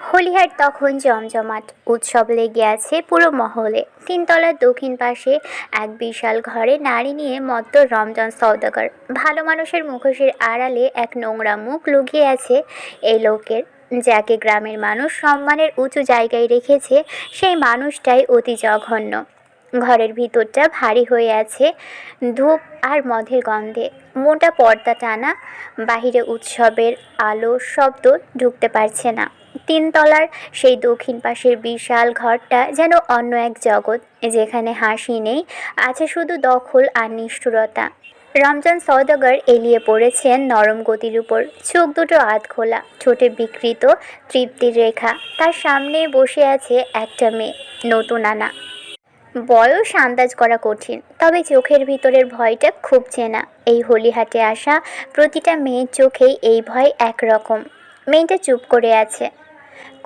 হলিহাট তখন জমজমাট, উৎসব লেগে আছে পুরো মহলে। তিনতলার দক্ষিণ পাশে এক বিশাল ঘরে নারী নিয়ে মত্ত রমজান সওদাগর। ভালো মানুষের মুখোশের আড়ালে এক নোংরা মুখ লুকিয়ে আছে এই লোকের। যাকে গ্রামের মানুষ সম্মানের উঁচু জায়গায় রেখেছে, সেই মানুষটাই অতি জঘন্য। ঘরের ভিতরটা ভারী হয়ে আছে ধূপ আর মদের গন্ধে। মোটা পর্দা টানা, বাহিরে উৎসবের আলো শব্দ ঢুকতে পারছে না। তিনতলার সেই দক্ষিণ পাশের বিশাল ঘরটা যেন অন্য এক জগৎ, যেখানে হাসি নেই, আছে শুধু দখল আর নিষ্ঠুরতা। রমজান সওদাগর এলিয়ে পড়েছেন নরম গতির উপর, চোখ দুটো আধ খোলা, ঠোঁটে বিকৃত তৃপ্তির রেখা। তার সামনে বসে আছে একটা মেয়ে, নতুন আনা। বয়স আন্দাজ করা কঠিন, তবে চোখের ভিতরের ভয়টা খুব চেনা। এই হলিহাটে আসা প্রতিটা মেয়ের চোখেই এই ভয় একরকম। মেয়েটা চুপ করে আছে।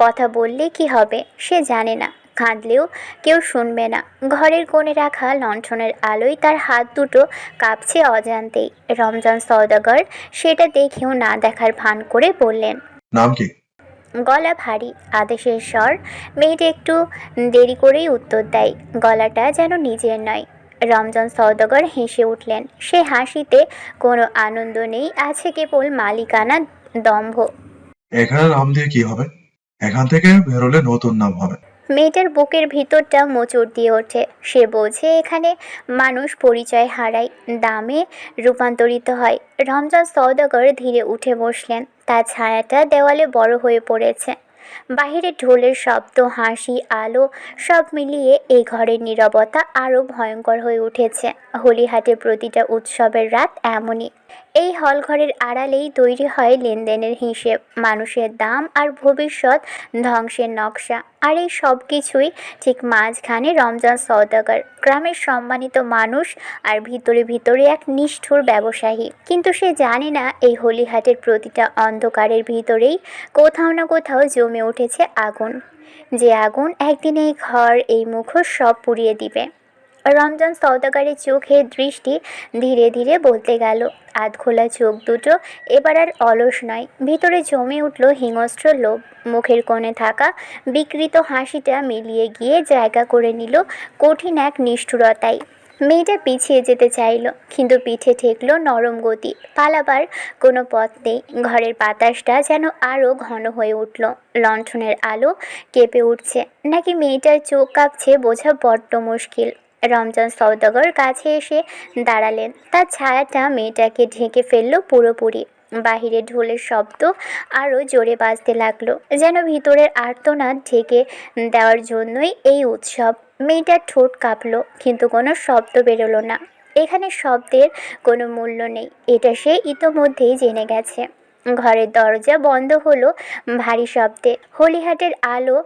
কথা বললে কি হবে সে জানে না, কাঁদলেও কেউ শুনবে না। ঘরের কোণে রাখা লণ্ঠনের আলোয় তার হাত দুটো কাঁপছে অজান্তেই। রমজান সওদাগর সেটা দেখেও না দেখার ভান করে বললেন, নাম কি? গলা ভারী, আদেশের স্বর। মেয়েটা একটু দেরি করেই উত্তর দেয়, গলাটা যেন নিজের নয়। রমজান সওদাগর হেসে উঠলেন। সে হাসিতে কোনো আনন্দ নেই, আছে কেবল মালিকানা দম্ভ। এখানে নাম দিয়ে কি হবে? এখান থেকে বেরোলে নতুন নাম হবে। মেয়েটার বুকের ভিতরটা মোচড় দিয়ে ওঠে। সে বোঝে এখানে মানুষ পরিচয় হারায়, দামে রূপান্তরিত হয়। রমজান সওদাগর ধীরে উঠে বসলেন। তার ছায়াটা দেওয়ালে বড় হয়ে পড়েছে। বাহিরে ঢোলের শব্দ, হাসি, আলো সব মিলিয়ে এই ঘরের নীরবতা আরও ভয়ঙ্কর হয়ে উঠেছে। হলিহাটের প্রতিটা উৎসবের রাত এমনই। এই হলঘরের আড়ালেই তৈরি হয় লেনদেনের হিসেব, মানুষের দাম আর ভবিষ্যৎ ধ্বংসের নকশা। আর এই সব কিছুই ঠিক মাঝখানে রমজান সওদাগর, গ্রামের সম্মানিত মানুষ, আর ভিতরে ভিতরে এক নিষ্ঠুর ব্যবসায়ী। কিন্তু সে জানে না এই হলিহাটের প্রতিটা অন্ধকারের ভিতরেই কোথাও না কোথাও জমে উঠেছে আগুন। যে আগুন একদিন এই ঘর, এই মুখোশ সব পুড়িয়ে দিবে। রমজান সওদাগরের চোখের দৃষ্টি ধীরে ধীরে বদলে গেল। আধখোলা চোখ দুটো এবার আর অলস নয়, ভিতরে জমে উঠল হিংস্র লোভ। মুখের কোণে থাকা বিকৃত হাসিটা মিলিয়ে গিয়ে জায়গা করে নিল কঠিন এক নিষ্ঠুরতায়। মেয়েটা পিছিয়ে যেতে চাইল, কিন্তু পিঠে ঠেকলো নরম গতি। পালাবার কোনো পথ নেই। ঘরের বাতাসটা যেন আরও ঘন হয়ে উঠল। লণ্ঠনের আলো কেঁপে উঠছে, নাকি মেয়েটার চোখ কাঁপছে বোঝা বড্ড মুশকিল। রমজান সওদাগর কাছে এসে দাঁড়ালেন। তার ছায়াটা মেয়েটাকে ঢেকে ফেলল পুরোপুরি। বাহিরে ঢোলের শব্দ আরও জোরে বাজতে লাগলো, যেন ভিতরের আর্তনাদ ঢেকে দেওয়ার জন্যই এই উৎসব। মেয়েটার ঠোঁট কাঁপলো, কিন্তু কোনো শব্দ বেরোলো না। এখানে শব্দের কোনো মূল্য নেই, এটা সে ইতোমধ্যেই জেনে গেছে। ঘরের দরজা বন্ধ হলো ভারী শব্দে। হলিহাটের আলো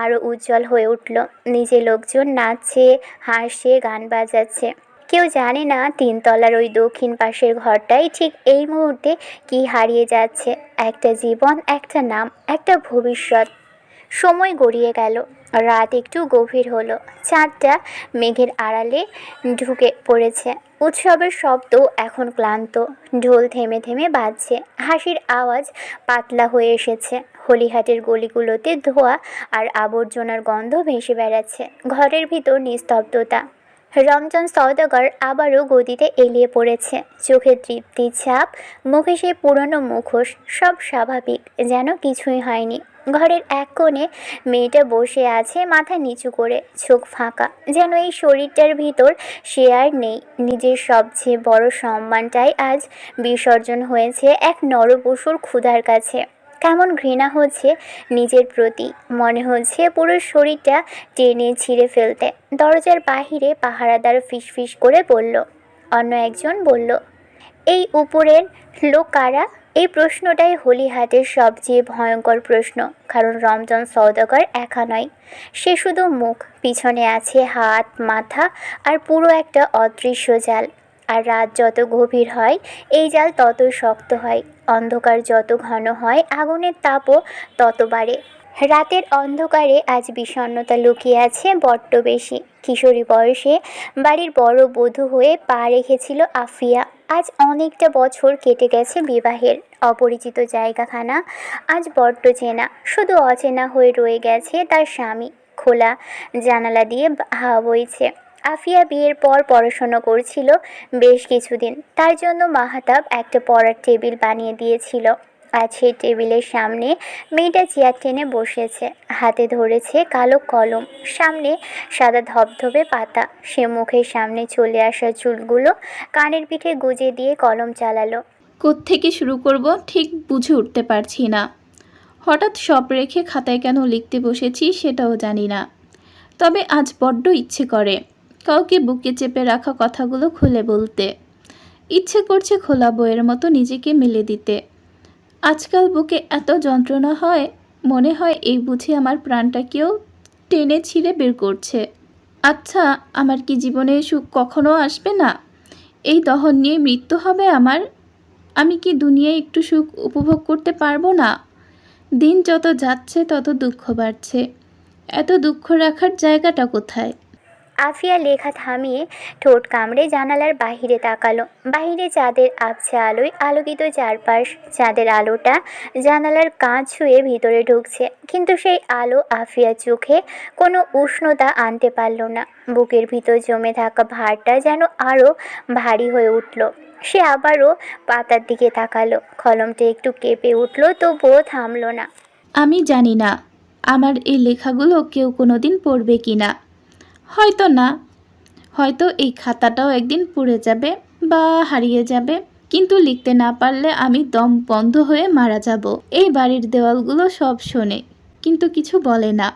আরও উজ্জ্বল হয়ে উঠল। নিচে লোকজন নাচছে, হাসছে, গান বাজাচ্ছে। কেউ জানে না তিনতলার ওই দক্ষিণ পাশের ঘরটাই ঠিক এই মুহূর্তে কি হারিয়ে যাচ্ছে। একটা জীবন, একটা নাম, একটা ভবিষ্যৎ। সময় গড়িয়ে গেল। রাত একটু গভীর হলো। চাঁদটা মেঘের আড়ালে ঢুকে পড়েছে। উৎসবের শব্দ এখন ক্লান্ত। ঢোল থেমে থেমে বাজছে, হাসির আওয়াজ পাতলা হয়ে এসেছে। হলিহাটের গলিগুলোতে ধোঁয়া আর আবর্জনার গন্ধ ভেসে বেড়াচ্ছে। ঘরের ভিতর নিস্তব্ধতা। রমজান সওদাগর আবারও গদিতে এলিয়ে পড়েছে। চোখে তৃপ্তির ছাপ, মুখে সেই পুরনো মুখোশ। সব স্বাভাবিক, যেন কিছুই হয়নি। ঘরের এক কোণে মেয়েটা বসে আছে মাথা নিচু করে, চোখ ফাঁকা, যেন এই শরীরটার ভিতর সে আর নেই। নিজের সবচেয়ে বড় সম্মানটাই আজ বিসর্জন হয়েছে এক নরপশুর ক্ষুধার কাছে। কেমন ঘৃণা হচ্ছে নিজের প্রতি, মনে হচ্ছে পুরো শরীরটা টেনে ছিঁড়ে ফেলতে। দরজার বাহিরে পাহারাদার ফিসফিস করে বলল। অন্য একজন বলল, এই উপরের লোক কারা? এই প্রশ্নটাই হলিহাটের সবচেয়ে ভয়ঙ্কর প্রশ্ন, কারণ রমজান সওদাগর একা নয়। সে শুধু মুখ, পিছনে আছে হাত, মাথা আর পুরো একটা অদৃশ্য জাল। আর রাত যত গভীর হয় এই জাল ততই শক্ত হয়। অন্ধকার যত ঘন হয় আগুনের তাপও তত বাড়ে। রাতের অন্ধকারে আজ বিষণ্ণতা লুকিয়ে আছে বড্ড বেশি। কিশোরী বয়সে বাড়ির বড় বধূ হয়ে পা রেখেছিল আফিয়া। আজ অনেকটা বছর কেটে গেছে বিবাহের। অপরিচিত জায়গাখানা আজ বড্ড চেনা, শুধু অচেনা হয়ে রয়ে গেছে তার স্বামী। খোলা জানালা দিয়ে হাওয়া বইছে। আফিয়া বিয়ের পর পড়াশোনা করছিল বেশ কিছুদিন। তার জন্য মাহাতাব একটা পড়ার টেবিল বানিয়ে দিয়েছিল। আজ সেই টেবিলের সামনে মেয়েটা চেয়ার টেনে বসেছে, হাতে ধরেছে কালো কলম, সামনে সাদা ধবধবে পাতা। সে মুখের সামনে চলে আসা চুলগুলো কানের পিঠে গুজে দিয়ে কলম চালালো। কোত্থেকে শুরু করব ঠিক বুঝে উঠতে পারছি না। হঠাৎ সব রেখে খাতায় কেন লিখতে বসেছি সেটাও জানি না। তবে আজ বড্ড ইচ্ছে করে কাউকে বুকে চেপে রাখা কথাগুলো খুলে বলতে। ইচ্ছে করছে খোলা বইয়ের মতো নিজেকে মেলে দিতে। আজকাল বুকে এত যন্ত্রণা হয়, মনে হয় এই বুঝি আমার প্রাণটা কেউ টেনে ছিঁড়ে বের করছে। আচ্ছা, আমার কি জীবনে সুখ কখনো আসবে না? এই দহন নিয়ে মৃত্যু হবে আমার? আমি কি দুনিয়ায় একটু সুখ উপভোগ করতে পারবো না? দিন যত যাচ্ছে তত দুঃখ বাড়ছে। এত দুঃখ রাখার জায়গাটা কোথায়? আফিয়া লেখা থামিয়ে ঠোঁট কামড়ে জানালার বাহিরে তাকালো। বাহিরে চাঁদের আবছা আলোয় আলোকিত চারপাশ। চাঁদের আলোটা জানালার কাঁচ ছুঁয়ে ভিতরে ঢুকছে, কিন্তু সেই আলো আফিয়ার চোখে কোনো উষ্ণতা আনতে পারল না। বুকের ভিতর জমে থাকা ভারটা যেন আরও ভারী হয়ে উঠল। সে আবারও পাতার দিকে তাকালো। কলমটা একটু কেঁপে উঠল, তবুও থামল না। আমি জানি না আমার এই লেখাগুলো কেউ কোনোদিন পড়বে কি না। হয়তো না, হয়তো এই খাতাটাও একদিন পুড়ে যাবে বা হারিয়ে যাবে, কিন্তু লিখতে না পারলে আমি দম বন্ধ হয়ে মারা যাব। এই বাড়ির দেওয়ালগুলো সব শোনে কিন্তু কিছু বলে না,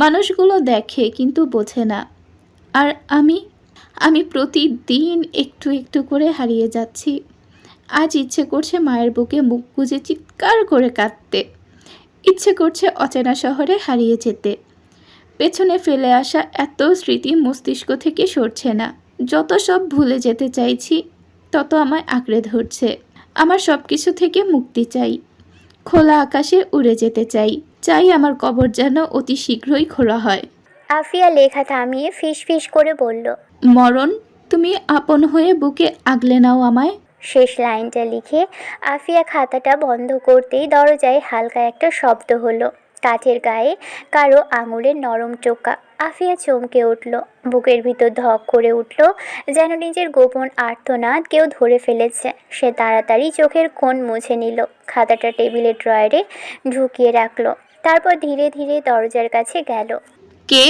মানুষগুলো দেখে কিন্তু বোঝে না। আর আমি প্রতিদিন একটু একটু করে হারিয়ে যাচ্ছি। আজ ইচ্ছে করছে মায়ের বুকে মুখ গুজে চিৎকার করে কাঁদতে। ইচ্ছে করছে অচেনা শহরে হারিয়ে যেতে। পেছনে ফেলে আসা এত স্মৃতি মস্তিষ্ক থেকে সরছে না। যত সব ভুলে যেতে চাইছি তত আমায় আঁকড়ে ধরছে। আমার সব কিছু থেকে মুক্তি চাই। খোলা আকাশে উড়ে যেতে চাই। চাই আমার কবর যেন অতি শীঘ্রই খোলা হয়। আফিয়া লেখা থামিয়ে ফিস ফিস করে বলল, মরণ, তুমি আপন হয়ে বুকে আগলে নাও আমায়। শেষ লাইনটা লিখে আফিয়া খাতাটা বন্ধ করতেই দরজায় হালকা একটা শব্দ হলো। কাঠের গায়ে কারো আঙুলের নরম টোকা। আফিয়া চমকে উঠল। বুকের ভিতর ধক করে উঠল, যেন নিজের গোপন আর্তনাদ কেউ ধরে ফেলেছে। সে তাড়াতাড়ি চোখের কোণ মুছে নিল, খাতাটা টেবিলের ড্রয়ারে ঢুকিয়ে রাখলো। তারপর ধীরে ধীরে দরজার কাছে গেল। কে?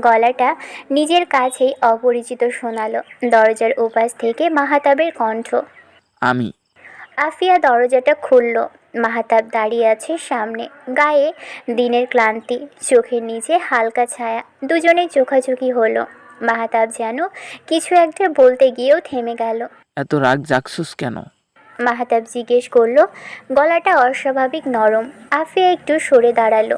গলাটা নিজের কাছেই অপরিচিত শোনালো। দরজার ওপাশ থেকে মাহাতাবের কণ্ঠ। আমি। আফিয়া দরজাটা খুলল। মাহাতাব দাঁড়িয়ে আছে সামনে, গায়ে দিনের ক্লান্তি, চোখের নিচে হালকা ছায়া। দুজনে চোখাচোখি হলো। মাহাতাব যেন কিছু একটা বলতে গিয়েও থেমে গেল। এত রাগ জাগছুস কেন? মাহাতাব জিজ্ঞেস করলো, গলাটা অস্বাভাবিক নরম। আফিয়া একটু সরে দাঁড়ালো।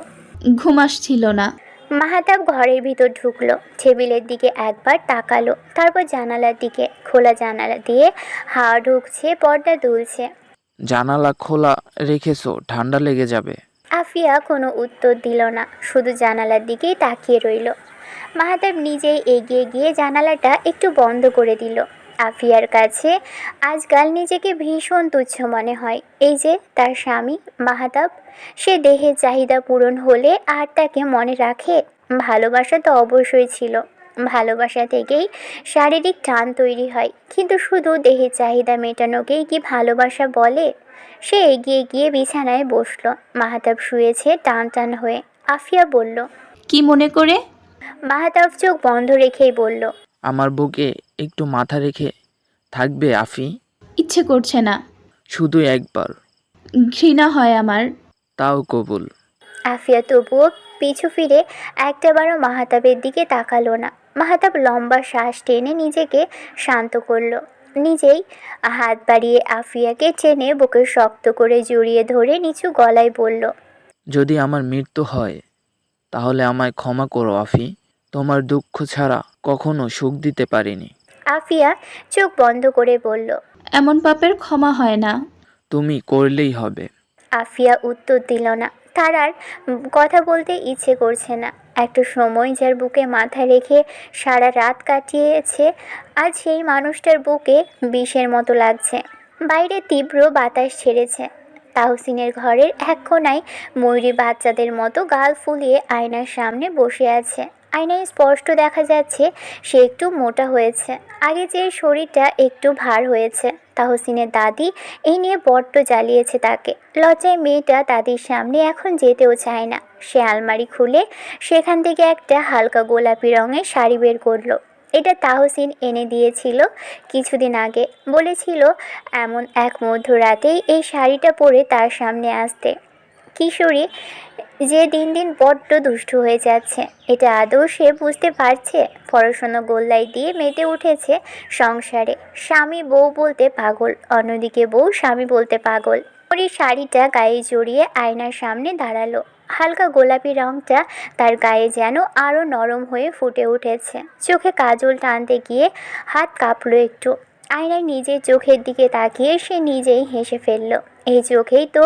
ঘুম আসছিল না। মাহাতাব ঘরের ভিতর ঢুকলো, টেবিলের দিকে একবার তাকালো, তারপর জানালার দিকে। খোলা জানালা দিয়ে হাওয়া ঢুকছে, পর্দা দুলছে। জানালা খোলা রেখেছো, ঠান্ডা লেগে যাবে। আফিয়া কোনো উত্তর দিল না, শুধু জানালার দিকেই তাকিয়ে রইল। মাহাতাব নিজেই এগিয়ে গিয়ে জানালাটা একটু বন্ধ করে দিল। আফিয়ার কাছে আজকাল নিজেকে ভীষণ তুচ্ছ মনে হয়। এই যে তার স্বামী মাহাতাব, সে দেহের চাহিদা পূরণ হলে আর তাকে মনে রাখে? ভালোবাসা তো অবশ্যই ছিল, ভালোবাসা থেকেই শারীরিক টান তৈরি হয়, কিন্তু শুধু দেহের চাহিদা মেটানোকেই কি ভালোবাসা বলে? সে এগিয়ে গিয়ে বিছানায় বসল। মাহাতাব শুয়েছে টান টান হয়ে। আফিয়া বলল, কি মনে করে? মাহাতাব চোখ বন্ধ রেখেই বলল, আমার বুকে একটু মাথা রেখে থাকবে আফি? ইচ্ছে করছে না। শুধু একবার। ঘৃণা হয় আমার। তাও কবুল। আফিয়া তবুও পিছু ফিরে একটাবারও মাহাতাবের দিকে তাকালো না। মাহাতাব লম্বা শ্বাস টেনে নিজেকে শান্ত করলো। নিজেই হাত বাড়িয়ে আফিয়াকে টেনে বুকে শক্ত করে জড়িয়ে ধরে নিচু গলায় বলল, যদি আমার মৃত্যু হয় তাহলে আমায় ক্ষমা করো আফি। তোমার দুঃখ ছাড়া কখনো সুখ দিতে পারিনি। আফিয়া চোখ বন্ধ করে বলল, এমন পাপের ক্ষমা হয় না। তুমি করলেই হবে। আফিয়া উত্তর দিল না। তার আর কথা বলতে ইচ্ছে করছে না। একটা সময় যার বুকে মাথা রেখে সারা রাত কাটিয়েছে, আজ সেই মানুষটার বুকে বিষের মতো লাগছে। বাইরে তীব্র বাতাস ছেড়েছে। তাহসিনের ঘরের এক কোণায় ময়ূরী বাচ্চাদের মতো গাল ফুলিয়ে আয়নার সামনে বসে আছে। আয়নায় স্পষ্ট দেখা যাচ্ছে সে একটু মোটা হয়েছে, আগে যে শরীরটা একটু ভার হয়েছে। তাহসিনের দাদি এই নিয়ে বড্ড জ্বালিয়েছে তাকে। লজ্জায় মেয়েটা দাদির সামনে এখন যেতেও চায় না। সে আলমারি খুলে সেখান থেকে একটা হালকা গোলাপি রঙের শাড়ি বের করলো। এটা তাহসিন এনে দিয়েছিল কিছুদিন আগে, বলেছিল এমন এক মধ্যরাতেই এই শাড়িটা পরে তার সামনে আসতে। কিশোরী যে দিন দিন বড্ড দুষ্টু হয়ে যাচ্ছে, এটা আদৌ সে বুঝতে পারছে? পড়াশোনা গোল্লায় দিয়ে মেতে উঠেছে সংসারে, স্বামী বউ বলতে পাগল, অন্যদিকে বউ স্বামী বলতে পাগল। ওর এই শাড়িটা গায়ে জড়িয়ে আয়নার সামনে দাঁড়ালো। হালকা গোলাপি রঙটা তার গায়ে যেন আরও নরম হয়ে ফুটে উঠেছে। চোখে কাজল টানতে গিয়ে হাত কাঁপলো একটু। আয়নায় নিজের চোখের দিকে তাকিয়ে সে নিজেই হেসে ফেলল। এই চোখেই তো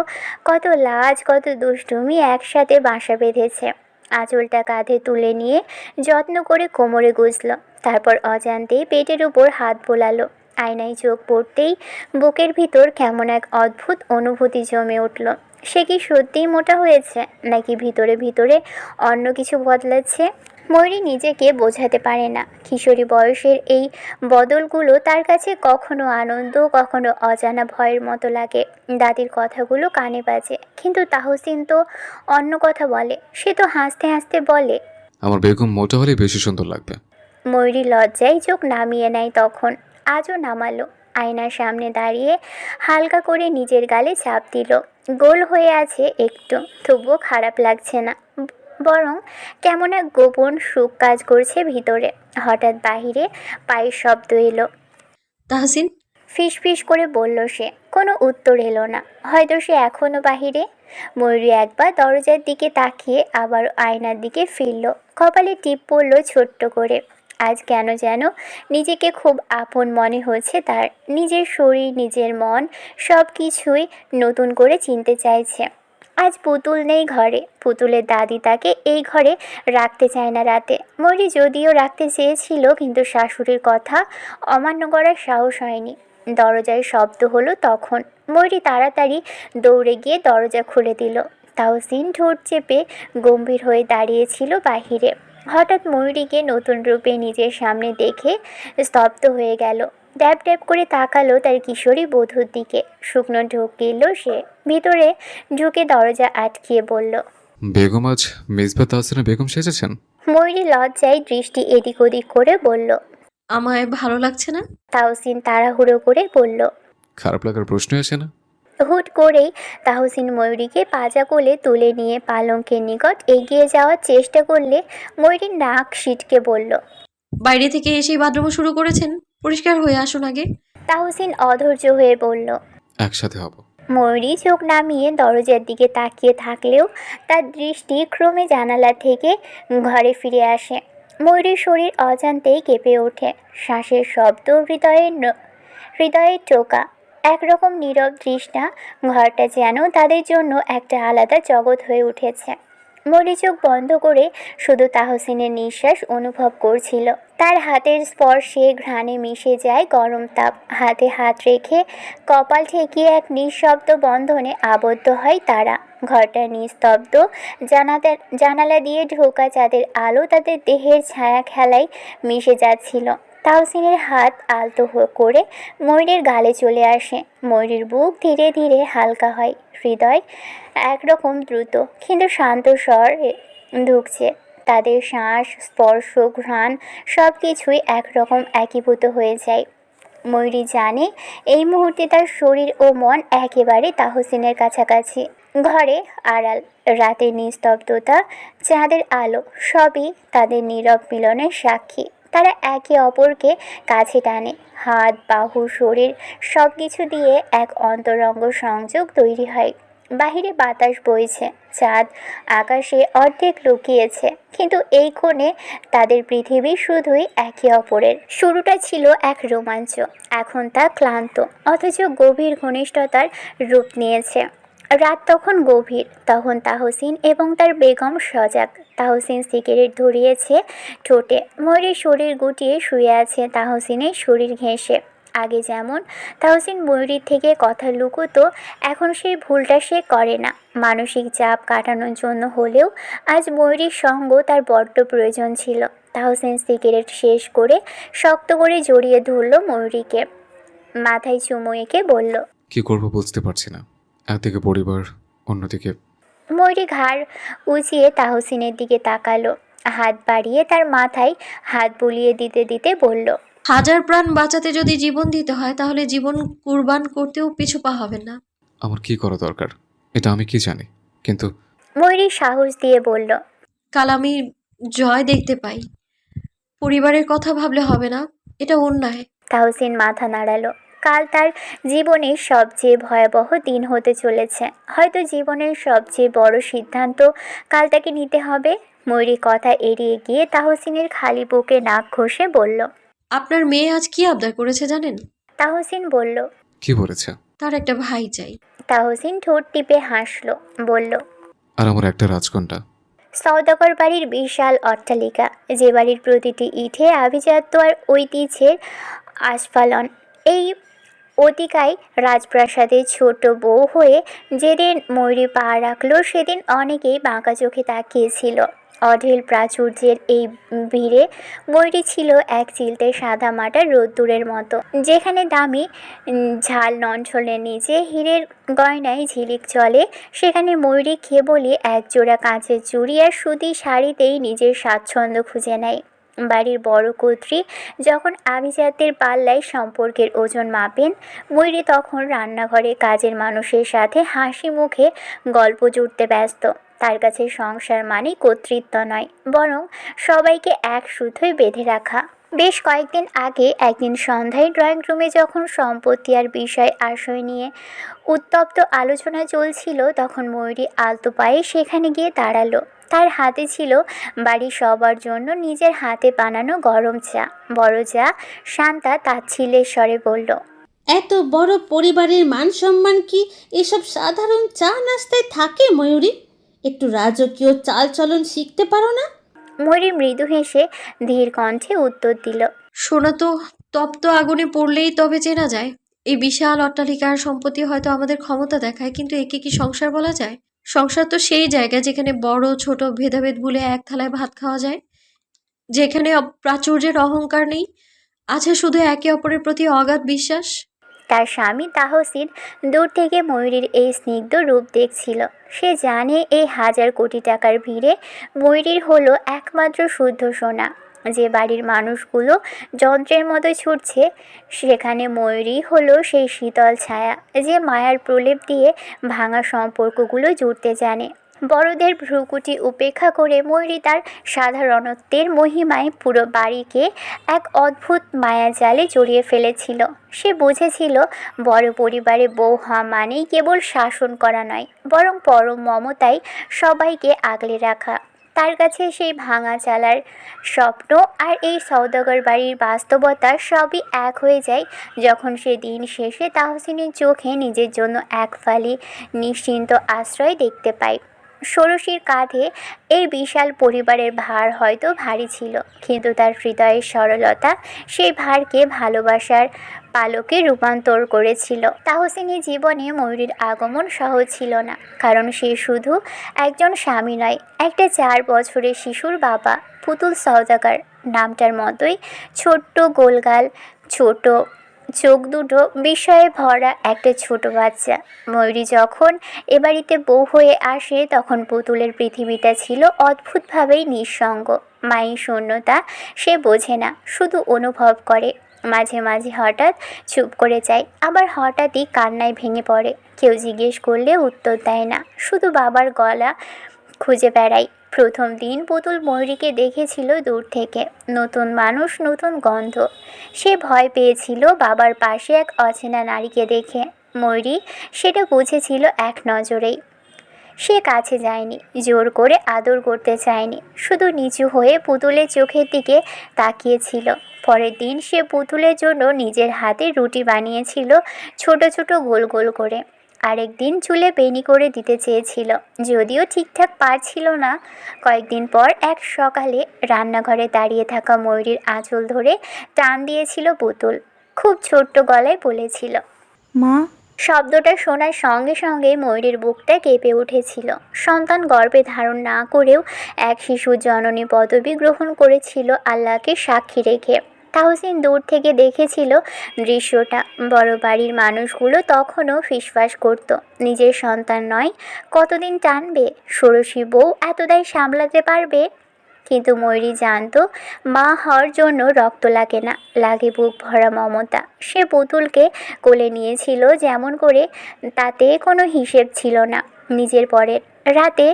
কত লাজ, কত দুষ্টুমি একসাথে বাসা বেঁধেছে। আঁচলটা কাঁধে তুলে নিয়ে যত্ন করে কোমরে গুজল, তারপর অজান্তেই পেটের উপর হাত বোলালো। আয়নায় চোখ পড়তেই বুকের ভিতর কেমন এক অদ্ভুত অনুভূতি জমে উঠল। সে কি সত্যিই মোটা হয়েছে, নাকি ভিতরে ভিতরে অন্য কিছু বদলাচ্ছে? ময়ূরী নিজেকে বোঝাতে পারে না। কিশোরী বয়সের এই বদলগুলো তার কাছে কখনো আনন্দ, কখনো অজানা ভয়ের মতো লাগে। দাদির কথাগুলো কানে বাজে, কিন্তু তাহসিন তো অন্য কথা বলে। সে তো হাসতে হাসতে বলে, আমার বেগম মোটা হলে বেশি সুন্দর লাগবে। ময়ূরী লজ্জায় চোখ নামিয়ে নেয় তখন। আজও নামালো। আয়নার সামনে দাঁড়িয়ে হালকা করে নিজের গালে চাপ দিল। গোল হয়ে আছে একটু, তবুও খারাপ লাগছে না, বরং কেমন এক গোপন সুখ কাজ করছে ভিতরে। হঠাৎ বাহিরে পায়ের শব্দ এলো। তাহসিন, ফিসফিস করে বলল সে। কোনো উত্তর এলো না। হয়তো সে এখনও বাহিরে। ময়ূরী একবার দরজার দিকে তাকিয়ে আবার আয়নার দিকে ফিরল। কপালে টিপ পড়ল ছোট্ট করে। আজ কেন যেন নিজেকে খুব আপন মনে হচ্ছে তার। নিজের শরীর, নিজের মন, সব কিছুই নতুন করে চিনতে চাইছে। আজ পুতুল নেই ঘরে। পুতুলের দাদি তাকে এই ঘরে রাখতে চায় না রাতে। ময়ূরী যদিও রাখতে চেয়েছিল, কিন্তু শাশুড়ির কথা অমান্য করার সাহস হয়নি। দরজায় শব্দ হলো তখন। ময়ূরী তাড়াতাড়ি দৌড়ে গিয়ে দরজা খুলে দিল। তাহসিন ঠোঁট চেপে গম্ভীর হয়ে দাঁড়িয়েছিল বাহিরে। হঠাৎ ময়ূরীকে নতুন রূপে নিজের সামনে দেখে স্তব্ধ হয়ে গেল। ড্যাব ড্যাব করে তাকালো তার কিশোরী বধূর দিকে। শুকনো ঢোক গেল সে। ভিতরে ঢুকে দরজা আটকিয়ে বলল, বেগম আজ মিসবাহ তাহসিনা বেগম সেজেছেন? ময়ূরী লজ্জায় দৃষ্টি এদিক ওদিক করে বলল। আমায় ভালো লাগছে না। তাহসিন তাড়াহুড়ো করে বলল। খারাপ লাগার প্রশ্নই আসে না। হুট করেই তাহসিন ময়ূরীকে পাজা কোলে তুলে নিয়ে পালঙ্কের নিকট এগিয়ে যাওয়ার চেষ্টা করলে ময়ূরীর নাক সিটকে বলল, বাইরে থেকে এসেই বাথরুমও শুরু করেছেন? পরিষ্কার হয়ে আসুন আগে। তাহসিন অধৈর্য হয়ে বলল। একসাথে হব। ময়ূরী চোখ নামিয়ে দরজার দিকে তাকিয়ে থাকলেও তার দৃষ্টি ক্রমে জানালা থেকে ঘরে ফিরে আসে। ময়ূরীর শরীর অজান্তেই কেঁপে ওঠে। শ্বাসের শব্দ হৃদয়ে টোকা। একরকম নীরব তৃষ্ণা। ঘরটা যেন তাদের জন্য একটা আলাদা জগৎ হয়ে উঠেছে। ময়ূরী চোখ বন্ধ করে শুধু তাহসিনের নিঃশ্বাস অনুভব করছিল। তার হাতের স্পর্শে ঘ্রাণে মিশে যায় গরম তাপ। হাতে হাত রেখে কপাল ঠেকিয়ে এক নিঃশব্দ বন্ধনে আবদ্ধ হয় তারা। ঘরটা নিস্তব্ধ। জানালা দিয়ে ঢোকা চাঁদের আলো তাদের দেহের ছায়া খেলায় মিশে যাচ্ছিল। তাহসিনের হাত আলতো করে ময়ূরীর গালে চলে আসে। ময়ূরীর বুক ধীরে ধীরে হালকা হয়। হৃদয় একরকম দ্রুত কিন্তু শান্ত স্বরে ঢুকছে। তাদের শ্বাস, স্পর্শ, ঘ্রাণ সব কিছুই একরকম একীভূত হয়ে যায়। ময়ূরী জানে এই মুহূর্তে তার শরীর ও মন একেবারে তাহসিনের কাছাকাছি। ঘরে আড়াল, রাতের নিস্তব্ধতা, চাঁদের আলো সবই তাদের নীরব মিলনের সাক্ষী। তারা একে অপরকে কাছে টানে। হাত, বাহু, শরীর সব কিছু দিয়ে এক অন্তরঙ্গ সংযোগ তৈরি হয়। বাহিরে বাতাস বইছে। চাঁদ আকাশে অর্ধেক লুকিয়েছে, কিন্তু এই কোণে তাদের পৃথিবী শুধুই একে অপরের। শুরুটা ছিল এক রোমাঞ্চ, এখন তা ক্লান্ত অথচ গভীর ঘনিষ্ঠতার রূপ নিয়েছে। রাত তখন গভীর। তখন তাহসিন এবং তার বেগম সজাগ। তাহসিন সিগারেট ধরিয়েছে ঠোঁটে। ময়ূরীর শরীর গুটিয়ে শুয়ে আছে তাহসিনের শরীর ঘেঁষে। আগে যেমন তাহসিন ময়ূরীর থেকে কথা লুকোতো, এখন সেই ভুলটা সে করে না। মানসিক চাপ কাটানোর জন্য হলেও আজ ময়ূরীর সঙ্গ তার বড্ড প্রয়োজন ছিল। তাহসিন সিগারেট শেষ করে শক্ত করে জড়িয়ে ধরল ময়ূরীকে। মাথায় চুমু এঁকে বলল, কি করব বুঝতে পারছি না। একদিকে পরিবার, অন্যদিকে ময়ূরী ঘাড় উঁচিয়ে তাহসিনের দিকে তাকালো। হাত বাড়িয়ে তার মাথায় হাত বুলিয়ে দিতে দিতে বলল, হাজার প্রাণ বাঁচাতে যদি জীবন দিতে হয় তাহলে জীবন কুরবান করতেও পিছু পা হবেন না। আমার কি করা দরকার এটা আমি কি জানি, কিন্তু ময়ূরী সাহস দিয়ে বলল, কাল আমি জয় দেখতে পাই। পরিবারের কথা ভাবলে হবে না, এটা অন্যায়। তাহসিন মাথা নাড়ালো। কাল তার জীবনের সবচেয়ে ভয়াবহ দিন হতে চলেছে। হয়তো জীবনের সবচেয়ে বড় সিদ্ধান্ত কাল তাকে নিতে হবে। ময়ূরী কথা এড়িয়ে গিয়ে তাহসিনের খালি বুকে নাক ঘষে বলল। আপনার মেয়ে আজ কি আবদার করেছে জানেন? তাহসিন বলল। কি বলেছে? তার একটা ভাই চাই। তাহসিন ঠোঁট টিপে হাসল, বলল, আর আমার একটা রাজকন্যা। সওদাগর বাড়ির বিশাল অট্টালিকা, যে বাড়ির প্রতিটি ইটে আভিজাত্য আর ঐতিহ্যের আস্ফালন। এই অতিকায় রাজপ্রাসাদের ছোট বউ হয়ে যেদিন ময়ূরী পা রাখলো সেদিন অনেকেই বাঁকা চোখে তাকিয়েছিল। অঢেল প্রাচুর্যের এই ভিড়ে ময়ূরী ছিল এক চিলতে সাদা মাটা রোদ্দুরের মতো, যেখানে দামি ঝাল লণ্ঠনের নিচে হীরের গয়নায় ঝিলিক চলে, সেখানে ময়ূরী কেবলই একজোড়া কাঁচের চুড়ি আর সুতি শাড়িতেই নিজের স্বাচ্ছন্দ্য খুঁজে নেয়। বাড়ির বড় কর্ত্রী যখন আভিজাত্যের পাল্লায় সম্পর্কের ওজন মাপেন, ময়ূরী তখন রান্নাঘরে কাজের মানুষের সাথে হাসি মুখে গল্প জুড়তে ব্যস্ত। তার কাছে সংসার মানে কর্তৃত্ব নয়, বরং সবাইকে এক সুতোয় বেঁধে রাখা। বেশ কয়েকদিন আগে একদিন সন্ধ্যায় ড্রয়িং রুমে যখন সম্পত্তি আর বিষয় আশয় নিয়ে উত্তপ্ত আলোচনা চলছিল, তখন ময়ূরী আলতো পায়ে সেখানে গিয়ে দাঁড়ালো। তার হাতে ছিল বাড়ির সবার জন্য নিজের হাতে বানানো গরম চা। বড় চা শান্তা তাচ্ছিল্যের স্বরে বলল, এত বড় পরিবারের মান সম্মান কি এসব সাধারণ চা নাস্তায় থাকে ময়ূরী? একটু রাজকীয় চালচলন শিখতে পারো না? ময়ূরী মৃদু হেসে ধীর কণ্ঠে উত্তর দিল, সোনা তো তপ্ত আগুনে পড়লেই তবে চেনা যায়। এই বিশাল অট্টালিকার সম্পত্তি হয়তো আমাদের ক্ষমতা দেখায়, কিন্তু একে কি সংসার বলা যায়? সংসার তো সেই জায়গা যেখানে বড় ছোট ভেদাভেদ ভুলে এক থালায় ভাত খাওয়া যায়, যেখানে প্রাচুর্যের অহংকার নেই, আছে শুধু একে অপরের প্রতি অগাধ বিশ্বাস। তার স্বামী তাহসিন দূর থেকে ময়ূরীর এই স্নিগ্ধ রূপ দেখছিল। সে জানে এই হাজার কোটি টাকার ভিড়ে ময়ূরীর হলো একমাত্র শুদ্ধ সোনা। যে বাড়ির মানুষগুলো যন্ত্রের মতো ছুটছে, সেখানে ময়ূরী হলো সেই শীতল ছায়া, যে মায়ার প্রলেপ দিয়ে ভাঙা সম্পর্কগুলো জুড়তে জানে। বড়দের ভ্রুকুটি উপেক্ষা করে ময়ূরী তার সাধারণত্বের মহিমায় পুরো বাড়িকে এক অদ্ভুত মায়াজালে জড়িয়ে ফেলেছিল। সে বুঝেছিল বড় পরিবারে বউ হওয়া মানেই কেবল শাসন করা নয়, বরং পরম মমতায় সবাইকে আগলে রাখা। তার কাছে সেই ভাঙা চালার স্বপ্ন আর এই সওদাগর বাড়ির বাস্তবতা সবই এক হয়ে যায় যখন সে দিন শেষে তাহসিনের চোখে নিজের জন্য এক ফালি নিশ্চিন্ত আশ্রয় দেখতে পায়। ষোড়শীর কাঁধে এই বিশাল পরিবারের ভার হয়তো ভারী ছিল, কিন্তু তার হৃদয়ের সরলতা সেই ভারকে ভালোবাসার পালকে রূপান্তর করেছিল। তাহসিনের জীবনে ময়ূরীর আগমন সহজ ছিল না, কারণ সে শুধু একজন স্বামী নয়, একটা 4 বছরের শিশুর বাবা। পুতুল সওদাগর নামটার মতোই ছোট্ট গোলগাল, ছোট চোখ দুটো বিস্ময়ে ভরা একটা ছোট বাচ্চা। ময়ূরী যখন এ বাড়িতে বউ হয়ে আসে, তখন পুতুলের পৃথিবীটা ছিল অদ্ভুতভাবেই নিঃসঙ্গ। মায়ের শূন্যতা সে বোঝে না, শুধু অনুভব করে। মাঝে মাঝে হঠাৎ চুপ করে যায়, আবার হঠাৎই কান্নায় ভেঙে পড়ে। কেউ জিজ্ঞেস করলে উত্তর দেয় না, শুধু বাবার গলা খুঁজে বেড়ায়। প্রথম দিন পুতুল ময়ূরীকে দেখেছিল দূর থেকে, নতুন মানুষ, নতুন গন্ধ। সে ভয় পেয়েছিল বাবার পাশে এক অচেনা নারীকে দেখে। ময়ূরী সেটা বুঝেছিল এক নজরেই। সে কাছে যায়নি, জোর করে আদর করতে চায়নি, শুধু নিচু হয়ে পুতুলের চোখের দিকে তাকিয়েছিল। পরের দিন সে পুতুলের জন্য নিজের হাতে রুটি বানিয়েছিল, ছোট ছোট গোল গোল করে। আরেক দিন চুলে বেনি করে দিতে চেয়েছিল, যদিও ঠিকঠাক পারছিল না। কয়েকদিন পর এক সকালে রান্নাঘরে দাঁড়িয়ে থাকা ময়ূরীর আঁচল ধরে টান দিয়েছিল পুতুল। খুব ছোট্ট গলায় বলেছিল, মা। শব্দটা শোনার সঙ্গে সঙ্গে ময়ূরীর বুকটা কেঁপে উঠেছিল। সন্তান গর্ভে ধারণ না করেও এক শিশুর জননী পদবি গ্রহণ করেছিল আল্লাহকে সাক্ষী রেখে। তাহসিন দূর থেকে দেখেছিল দৃশ্যটা। বড় বাড়ির মানুষগুলো তখনও ফিসফাস করত, নিজের সন্তান নয়, কতদিন টানবে, ষোড়শী বউ এত দায় সামলাতে পারবে? কিন্তু ময়ূরী জানতো মা হওয়ার জন্য রক্ত লাগে না, লাগে বুক ভরা মমতা। সে পুতুলকে কোলে নিয়েছিল যেমন করে, তাতে কোনো হিসেব ছিল না। নিজের পরের রাতে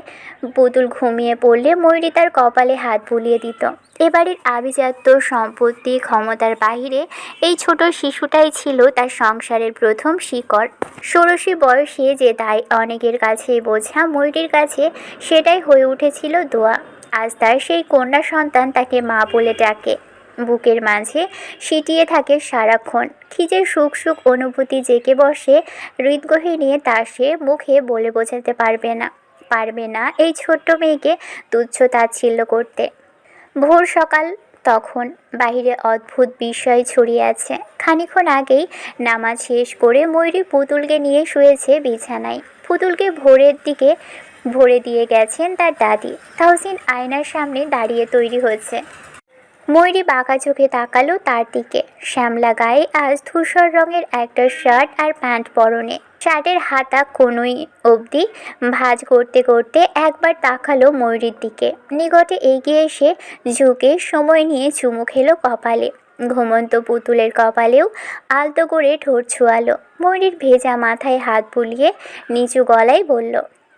পুতুল ঘুমিয়ে পড়লে ময়ূরী তার কপালে হাত বুলিয়ে দিত। এবাড়ির আভিজাত্য, সম্পত্তি, ক্ষমতার বাহিরে এই ছোট শিশুটাই ছিল তার সংসারের প্রথম শিকড়। ষোড়শী বয়সে যে দায় অনেকের কাছেই বোঝা, ময়ূরীর কাছে সেটাই হয়ে উঠেছিল দোয়া। আজ তার সেই কন্যা সন্তান তাকে মা বলে ডাকে, বুকের মাঝে সিটিয়ে থাকে সারাক্ষণ। খিজের সুখ সুখ অনুভূতি জেগে বসে হৃদগহীনে, তা সে মুখে বলে বোঝাতে পারবে না এই ছোট্ট মেয়েকে তুচ্ছ তাচ্ছিল্য করতে। ভোর সকাল তখন, বাহিরে অদ্ভুত বিষয় ছড়িয়ে আছে। খানিকক্ষণ আগেই নামাজ শেষ করে ময়ূরী পুতুলকে নিয়ে শুয়েছে বিছানায়। পুতুলকে ভরে দিয়ে গেছেন তার দাদি। তাহসিন আয়নার সামনে দাঁড়িয়ে তৈরি হচ্ছে। ময়ূরী বাঁকা চোখে তাকালো তার দিকে। শ্যামলা গায়ে আজ ধূসর রঙের একটা শার্ট আর প্যান্ট পরনে। শার্টের হাতা কোনোই অবধি ভাঁজ করতে করতে একবার তাকালো ময়ূরীর দিকে। নিকটে এগিয়ে এসে ঝুঁকে সময় নিয়ে চুমু খেলো কপালে। ঘুমন্ত পুতুলের কপালেও আলতো করে ঠোঁট ছোঁয়ালো। ময়ূরীর ভেজা মাথায় হাত বুলিয়ে নিচু গলায় বলল,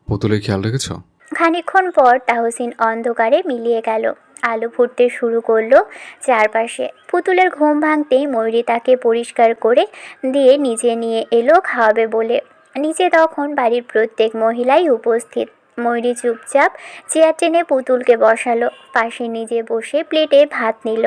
পুতুলের খেয়াল রেখেছ? খানিকক্ষণ পর তাহসিন অন্ধকারে মিলিয়ে গেল। আলো ফুটতে শুরু করলো চারপাশে। পুতুলের ঘুম ভাঙতেই ময়ূরী তাকে পরিষ্কার করে দিয়ে নিচে নিয়ে এলো খাওয়াবে বলে। নিচে তখন বাড়ির প্রত্যেক মহিলাই উপস্থিত। ময়ূরী চুপচাপ চেয়ার টেনে পুতুলকে বসালো, পাশে নিজে বসে প্লেটে ভাত নিল।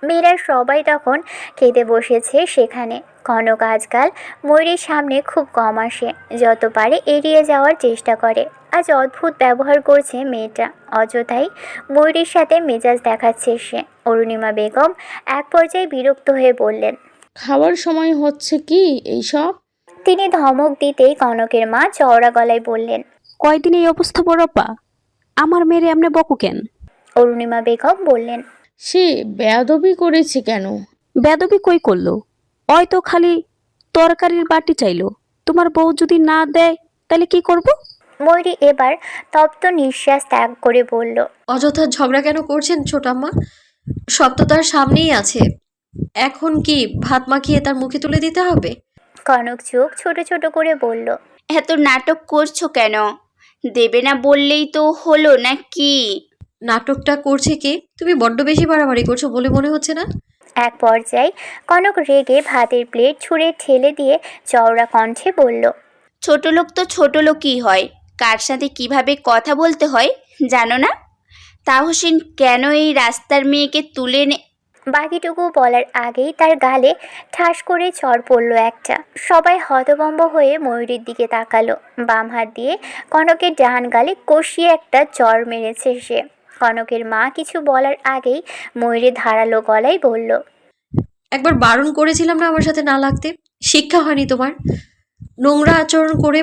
মেয়েরা সবাই তখন খেতে বসেছে সেখানে। কনক আজকাল ময়ূরীর সামনে খুব কম আসে, যত পারে এড়িয়ে যাওয়ার চেষ্টা করে। আজ অদ্ভুত ব্যবহার করছে মেয়েটা, অযথাই ময়ূরীর সাথে মেজাজ দেখাচ্ছে সে। অরুণিমা বেগম এক পর্যায়ে বিরক্ত হয়ে বললেন, খাওয়ার সময় হচ্ছে কি এইসব? তিনি ধমক দিতেই কনকের মা চওড়া গলায় বললেন, কয়দিন এই অবস্থা বড়পা? আমার মেয়েরে এমনি বকো কেন? অরুণিমা বেগম বললেন, সে বেয়াদবি করেছে কেন? বেদবি কই করলো? ওই তো খালি তরকারির বাটি চাইলো। তোমার বউ যদি না দেয় তাহলে কি করব? ময়ূরী এবার তপ্ত নিঃশ্বাস ত্যাগ করে বলল, অযথা ঝগড়া কেন করছেন ছোটাম্মা? সব তো তার সামনেই আছে। এখন কি ভাত মাখিয়ে তার মুখে তুলে দিতে হবে? কনক চোখ ছোট ছোট করে বলল, এত নাটক করছো কেন? দেবে না বললেই তো হলো নাকি? নাটকটা করছে কে? তুমি বড্ড বেশি বাড়াবাড়ি করছো বলে মনে হচ্ছে না? এক পর্যায়ে কনক রেগে ভাতের প্লেট ছুঁড়ে ঠেলে দিয়ে চওড়া কণ্ঠে বলল, ছোট লোক তো ছোট লোকই হয়, কার সাথে কিভাবে কথা বলতে হয় জানো না? তাহসিন কেন এই রাস্তার মেয়েকে তুলে বাকিটুকু বলার আগেই তার গালে ঠাস করে চড় পড়ল একটা। সবাই হতভম্ব হয়ে ময়ূরীর দিকে তাকালো। বাম হাত দিয়ে কনকের ডান গালে কষিয়ে একটা চড় মেরেছে সে। কনকের মা কিছু বলার আগেই ময়ূরী ধারালো গলায় বলল, একবার বারণ করেছিলাম না আমার সাথে না লাগতে? শিক্ষা হয়নি তোমার? নোংরা আচরণ করে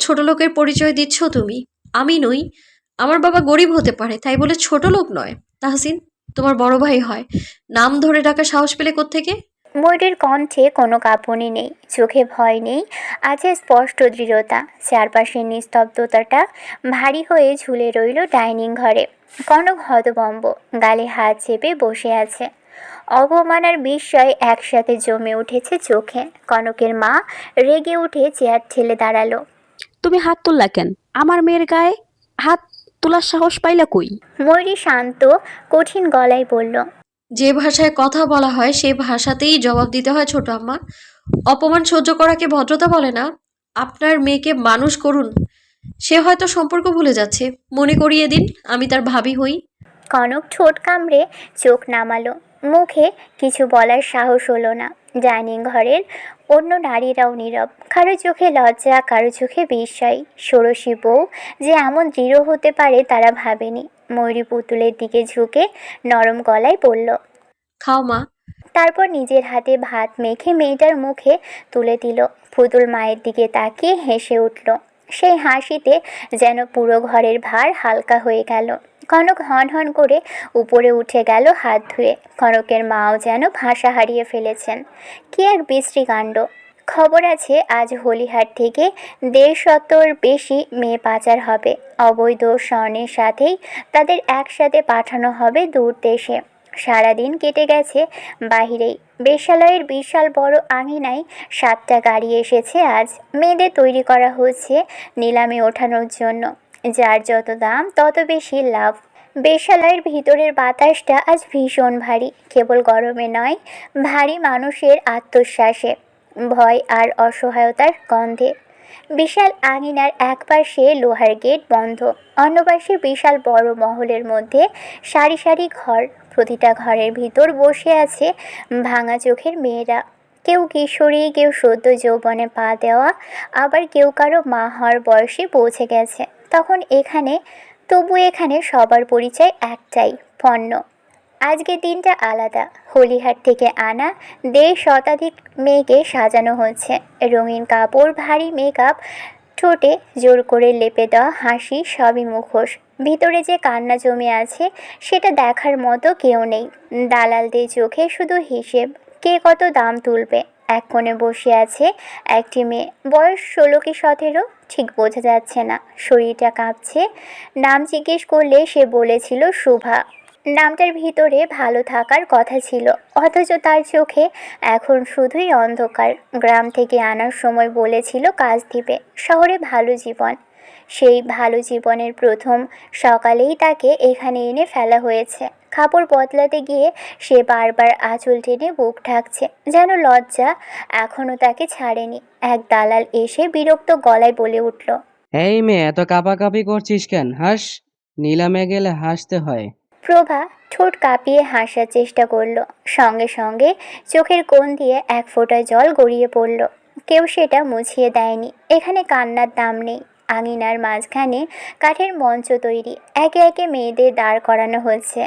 ছোট লোকের পরিচয় দিচ্ছ তুমি। আমি নই, আমার বাবা গরিব হতে পারে, তাই বলে ছোট লোক নয়। তাহসিন তোমার বড় ভাই হয়, নাম ধরে ডাকার সাহস পেলে কোত্থেকে? ময়ূরীর কণ্ঠে কোনো কাঁপুনি নেই, চোখে ভয় নেই, আছে স্পষ্ট দৃঢ়তা। চারপাশের নিস্তব্ধতাটা ভারী হয়ে ঝুলে রইল ডাইনিং ঘরে। কনক হতভম্ব, গালে হাত চেপে বসে আছে। অপমান আর বিস্ময় একসাথে জমে উঠেছে চোখে। কনকের মা রেগে উঠে চেয়ার ঠেলে দাঁড়ালো। তুমি হাত তুললা কেন? আমার মেয়ের গায়ে হাত তোলার সাহস পাইলা কই? ময়ূরী শান্ত কঠিন গলায় বলল, যে ভাষায় কথা বলা হয় সেই ভাষাতেই জবাব দিতে হয় ছোট আম্মা। অপমান সহ্য করাকে ভদ্রতা বলে না। আপনার মেয়েকে মানুষ করুন, সে হয়তো সম্পর্ক ভুলে যাচ্ছে। মনে করিয়ে দিন আমি তার ভাবি হই। কনক ঠোঁট কামড়ে চোখ নামালো, মুখে কিছু বলার সাহস হলো না। ডাইনিং ঘরের অন্য নারীরাও নীরব, কারো চোখে লজ্জা, কারো চোখে বিস্ময়। ষোড়শী বউ যে এমন দৃঢ় হতে পারে তারা ভাবেনি। ময়ূরী পুতুলের দিকে ঝুঁকে নরম গলায় বলল, খাও মা। তারপর নিজের হাতে ভাত মেখে মেয়েটার মুখে তুলে দিল। পুতুল মায়ের দিকে তাকিয়ে হেসে উঠল। সেই হাসিতে যেন পুরো ঘরের ভার হালকা হয়ে গেল। কনক হন হন করে উপরে উঠে গেল হাত ধুয়ে। কনকের মাও যেন ভাষা হারিয়ে ফেলেছেন। কি এক বিশ্রী কাণ্ড! খবর আছে আজ হলিহাট থেকে 150-র বেশি মেয়ে পাচার হবে। অবৈধ স্বর্ণের সাথেই তাদের একসাথে পাঠানো হবে দূর দেশে। সারাদিন কেটে গেছে বাহিরেই। বেশ্যালয়ের বিশাল বড় আঙিনায় 7টা গাড়ি এসেছে আজ। মেয়েদের তৈরি করা হচ্ছে নিলামে ওঠানোর জন্য। যার যত দাম তত বেশি লাভ। বেশ্যালয়ের ভিতরের বাতাসটা আজ ভীষণ ভারী, কেবল গরমে নয়, ভারী মানুষের আত্মশ্বাসে, ভয় আর অসহায়তার গন্ধে। বিশাল আঙিনার এক পাশে লোহার গেট বন্ধ, অন্য পাশে বিশাল বড় মহলের মধ্যে সারি সারি ঘর। প্রতিটা ঘরের ভিতর বসে আছে ভাঙা চোখের মেয়েরা। কেউ কিশোরী, কেউ সদ্য যৌবনে পা দেওয়া, আবার কেউ কারো মা হওয়ার বয়সে পৌঁছে গেছে। তবু এখানে সবার পরিচয় একটাই, পণ্য। আজকে দিনটা আলাদা। হলিহাট থেকে আনা 1.5 শতাধিক মেয়েকে সাজানো হচ্ছে। রঙিন কাপড়, ভারী মেকআপ, ঠোঁটে জোর করে লেপে দেওয়া হাসি, সবই মুখোশ। ভিতরে যে কান্না জমে আছে সেটা দেখার মতো কেউ নেই। দালালদের চোখে শুধু হিসেব, কে কত দাম তুলবে। এক কোণে বসে আছে একটি মেয়ে, বয়স 16 কি 17, ঠিক বোঝা যাচ্ছে না। শরীরটা কাঁপছে। নাম জিজ্ঞেস করলে সে বলেছিল শুভা। নামটার ভিতরে ভালো থাকার কথা ছিল, অথচ তার চোখে এখন শুধুই অন্ধকার। গ্রাম থেকে আনার সময় বলেছিল কাজ দিবে, শহরে ভালো জীবন। সেই ভালো জীবনের প্রথম সকালেই তাকে এখানে এনে ফেলা হয়েছে। কাপড় বদলাতে গিয়ে সে বারবার আঁচল টেনে বুক ঢাকছে, যেন লজ্জা এখনও তাকে ছাড়েনি। এক দালাল এসে বিরক্ত গলায় বলে উঠল, এই মেয়ে, এত কাঁপাকাঁপি করছিস কেন? হাস, নিলামে গেলে হাসতে হয়। প্রভা ঠোঁট কাঁপিয়ে হাসার চেষ্টা করল, সঙ্গে সঙ্গে চোখের কোণ দিয়ে এক ফোঁটা জল গড়িয়ে পড়ল। কেউ সেটা মুছিয়ে দেয়নি। এখানে কান্নার দাম নেই। আঙিনার মাঝখানে কাঠের মঞ্চ তৈরি, একে একে মেয়েদের দাঁড় করানো হচ্ছে।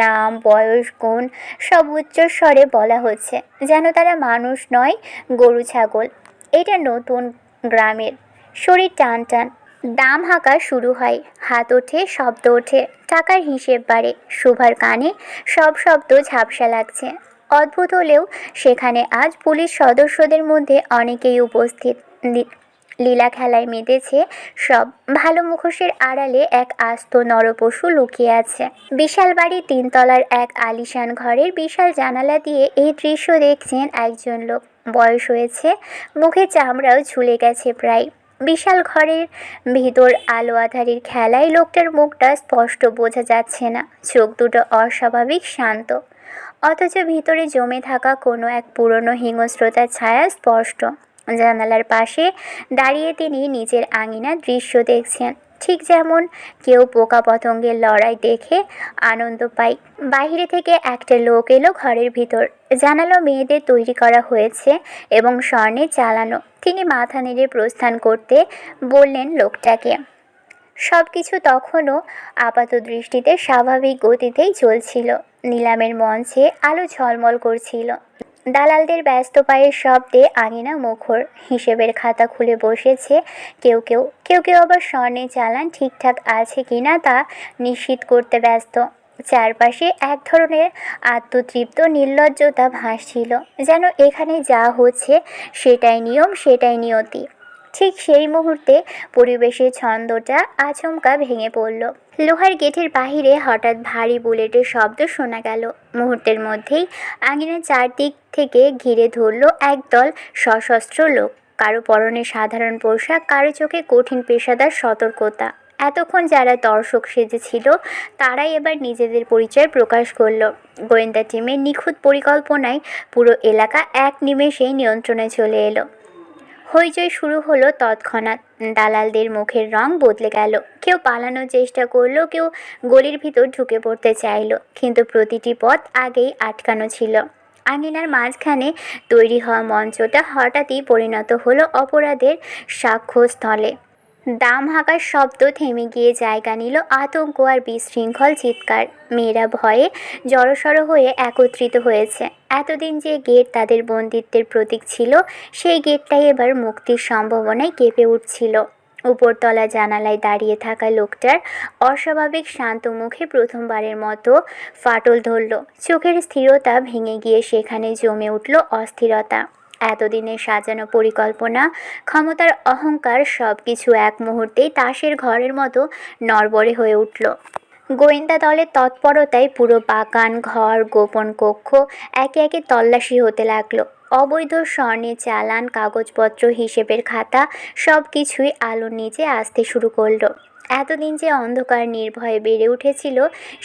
নাম, বয়স, গুণ সব উচ্চস্বরে বলা হচ্ছে, যেন তারা মানুষ নয়, গরু ছাগল। এটা নতুন গ্রামের। শরীর টান টান, দাম হাঁকা শুরু হয়, হাত ওঠে, শব্দ ওঠে, টাকার হিসেব বাড়ে। শুভার কানে সব শব্দ ঝাপসা লাগছে। অদ্ভুত হলেও সেখানে আজ পুলিশ সদস্যদের মধ্যে অনেকেই উপস্থিত। লীলা খেলায় মেতেছে সব। ভালো মুখোশের আড়ালে এক আস্ত নরপশু লুকিয়ে আছে। বিশাল বাড়ি 3 তলার এক আলিশান ঘরের বিশাল জানালা দিয়ে এই দৃশ্য দেখছেন একজন লোক। বয়স হয়েছে, মুখে চামড়াও ঝুলে গেছে প্রায়। বিশাল ঘরের ভিতর আলো আঁধারির খেলায় লোকটার মুখটা স্পষ্ট বোঝা যাচ্ছে না। চোখ দুটো অস্বাভাবিক শান্ত, অথচ ভিতরে জমে থাকা কোনো এক পুরনো হিংস্রতার ছায়া স্পষ্ট। জানালার পাশে দাঁড়িয়ে তিনি নিজের আঙিনার দৃশ্য দেখছেন, ঠিক যেমন কেউ পোকা পতঙ্গের লড়াই দেখে আনন্দ পায়। বাইরে থেকে একটা লোক এলো ঘরের ভিতর, জানালো মেয়েদের তৈরি করা হয়েছে এবং স্বর্ণে চালানো। তিনি মাথা নেড়ে প্রস্থান করতে বললেন লোকটাকে। সব কিছু তখনও আপাত দৃষ্টিতে স্বাভাবিক গতিতেই চলছিল। নিলামের মঞ্চে আলো ঝলমল করছিল। দালালদের ব্যস্ত পায়ের শব্দে আঙিনা মুখর। হিসেবের খাতা খুলে বসেছে কেউ কেউ, কেউ কেউ আবার স্বর্ণের চালান ঠিকঠাক আছে কিনা তা নিশ্চিত করতে ব্যস্ত। চারপাশে এক ধরনের আত্মতৃপ্ত নির্লজ্জতা ভাসছিল, যেন এখানে যা হচ্ছে সেটাই নিয়ম, সেটাই নিয়তি। ঠিক সেই মুহূর্তে পরিবেশের ছন্দটা আচমকা ভেঙে পড়ল। লোহার গেটের বাহিরে হঠাৎ ভারী বুলেটের শব্দ শোনা গেল। মুহূর্তের মধ্যেই আঙিনার চারদিক থেকে ঘিরে ধরল একদল সশস্ত্র লোক। কারো পরনে সাধারণ পোশাক, কারো চোখে কঠিন পেশাদার সতর্কতা। এতক্ষণ যারা দর্শক সেজেছিল তারাই এবার নিজেদের পরিচয় প্রকাশ করল। গোয়েন্দা টিমের নিখুঁত পরিকল্পনায় পুরো এলাকা এক নিমেষেই নিয়ন্ত্রণে চলে এলো। হইচই শুরু হলো তৎক্ষণাৎ। দালালদের মুখের রং বদলে গেল। কেউ পালানোর চেষ্টা করলো, কেউ গলির ভিতর ঢুকে পড়তে চাইলো, কিন্তু প্রতিটি পথ আগেই আটকানো ছিল। আঙিনার মাঝখানে তৈরি হওয়া মঞ্চটা হঠাৎই পরিণত হলো অপরাধের সাক্ষ্যস্থলে। দাম হাঁকার শব্দ থেমে গিয়ে জায়গা নিল আতঙ্ক আর বিশৃঙ্খল চিৎকার। মেয়েরা ভয়ে জড়সড় হয়ে একত্রিত হয়েছে। এতদিন যে গেট তাদের বন্দিত্বের প্রতীক ছিল, সেই গেটটাই এবার মুক্তির সম্ভাবনায় কেঁপে উঠছিল। উপরতলা জানালায় দাঁড়িয়ে থাকা লোকটার অস্বাভাবিক শান্ত মুখে প্রথমবারের মতো ফাটল ধরল। চোখের স্থিরতা ভেঙে গিয়ে সেখানে জমে উঠল অস্থিরতা। এতদিনের সাজানো পরিকল্পনা, ক্ষমতার অহংকার, সব কিছু এক মুহূর্তেই তাসের ঘরের মতো নড়বড়ে হয়ে উঠল। গোয়েন্দা দলের তৎপরতায় পুরো বাগান, ঘর, গোপন কক্ষ একে একে তল্লাশি হতে লাগলো। অবৈধ স্বর্ণের চালান, কাগজপত্র, হিসেবের খাতা সব কিছুই আলোর নিচে আসতে শুরু করলো। এতদিন যে অন্ধকার নির্ভয়ে বেড়ে উঠেছিল,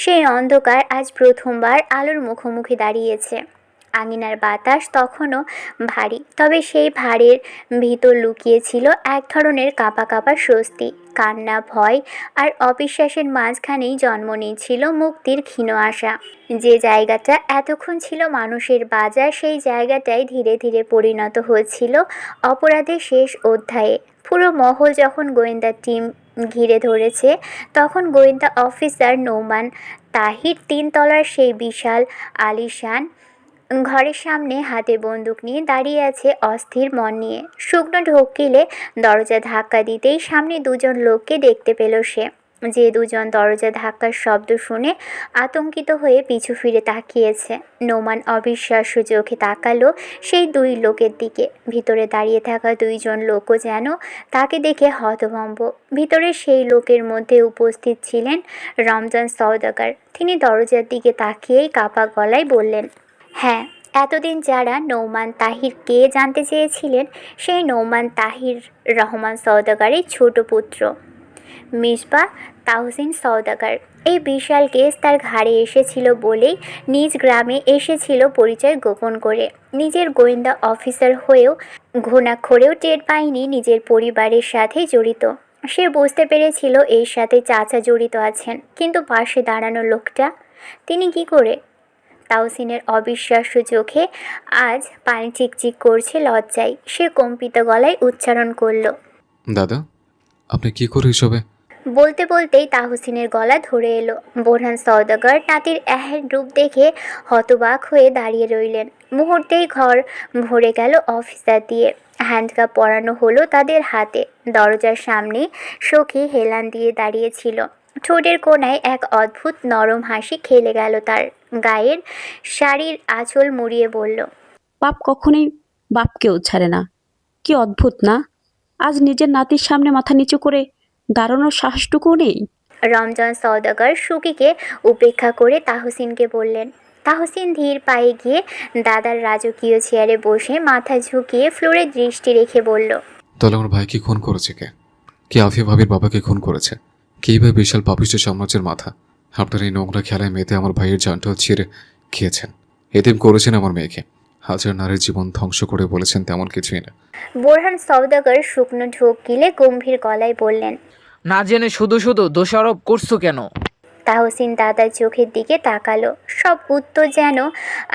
সেই অন্ধকার আজ প্রথমবার আলোর মুখোমুখি দাঁড়িয়েছে। আঙিনার বাতাস তখনও ভারী, তবে সেই ভারের ভিতর লুকিয়েছিল এক ধরনের কাঁপা কাঁপা স্বস্তি। কান্না, ভয় আর অবিশ্বাসের মাঝখানেই জন্ম নিয়েছিল মুক্তির ক্ষীণ আশা। যে জায়গাটা এতক্ষণ ছিল মানুষের বাজার, সেই জায়গাটাই ধীরে ধীরে পরিণত হয়েছিল অপরাধের শেষ অধ্যায়ে। পুরো মহল যখন গোয়েন্দা টিম ঘিরে ধরেছে, তখন গোয়েন্দা অফিসার নোমান তাহির 3 তলার সেই বিশাল আলিশান ঘরের সামনে হাতে বন্দুক নিয়ে দাঁড়িয়ে আছে অস্থির মন নিয়ে। শুকনো ঢোকিলে দরজা ধাক্কা দিতেই সামনে 2জন লোককে দেখতে পেল সে। যে 2জন দরজা ধাক্কার শব্দ শুনে আতঙ্কিত হয়ে পিছু ফিরে তাকিয়েছে। নোমান অবিশ্বাস্য চোখে তাকালো সেই 2 লোকের দিকে। ভিতরে দাঁড়িয়ে থাকা 2জন লোকও যেন তাকে দেখে হতভম্ব। ভিতরে সেই লোকের মধ্যে উপস্থিত ছিলেন রমজান সওদাগর। তিনি দরজার দিকে তাকিয়েই কাঁপা গলায় বললেন, হ্যাঁ, এতদিন যারা নৌমান তাহিরকে জানতে চেয়েছিলেন, সেই নৌমান তাহির রহমান সওদাগরের ছোট পুত্র মিসবাহ তাহসিন সওদাগর। এই বিশাল কেস তার ঘাড়ে এসেছিল বলেই নিজ গ্রামে এসেছিল পরিচয় গোপন করে। নিজের গোয়েন্দা অফিসার হয়েও ঘুণাক্ষরেও টের পায়নি নিজের পরিবারের সাথে জড়িত। সে বুঝতে পেরেছিল এর সাথে চাচা জড়িত আছেন, কিন্তু পাশে দাঁড়ানো লোকটা, তিনি কি করে? তাহসিনের অবিশ্বাস্য চোখে আজ পানি চিকচিক করছে লজ্জায়। সে কম্পিত গলায় উচ্চারণ করল, দাদা, আপনি কি করে এসবে? বলতে বলতেই তাহসিনের গলা ধরে এলো। বোরহান সওদাগর নাতির এহেন রূপ দেখে হতবাক হয়ে দাঁড়িয়ে রইলেন। মুহূর্তেই ঘর ভরে গেল অফিসার দিয়ে। হ্যান্ডকাপ পরানো হলো তাদের হাতে। দরজার সামনে সখী হেলান দিয়ে দাঁড়িয়েছিল। ঠোঁটের কোণায় এক অদ্ভুত নরম হাসি খেলে গেল তার। গায়ের শাড়ির আঁচল মুড়িয়ে বলল, বাপ কখনোই বাপকেও ছাড়ে না। কি অদ্ভুত না, আজ নিজের নাতির সামনে মাথা নিচু করে দাঁড়ানোর সাহসটুকুও নেই। রমজান সওদাগর সুকিকে উপেক্ষা করে তাহসিনকে বললেন। তাহসিন ধীর পায়ে গিয়ে দাদার রাজকীয় চেয়ারে বসে মাথা ঝুঁকিয়ে ফ্লোরে দৃষ্টি রেখে বলল, তাহলে আমার ভাইকে খুন করেছে কে? কে আফিয়া ভাবির বাবাকে খুন করেছে? কেই ভাই বিশাল পাপিষ্ট সাম্রাজ্যের মাথা? আপনার এই নোংরা খেলায় মেয়েতে আমার ভাইয়ের জানটাও ছিঁড়ে খেয়েছেন। এতিম করেছেন আমার মেয়েকে। হাজার নারীর জীবন ধ্বংস করে বলেছেন তেমন কিছুই না। বোরহান সওদাগর শুকনো ঢোক গিলে গম্ভীর গলায় বললেন, না জেনে শুধু শুধু দোষারোপ করছো কেন? তাহসিন দাদার চোখের দিকে তাকালো। সব উত্তর যেন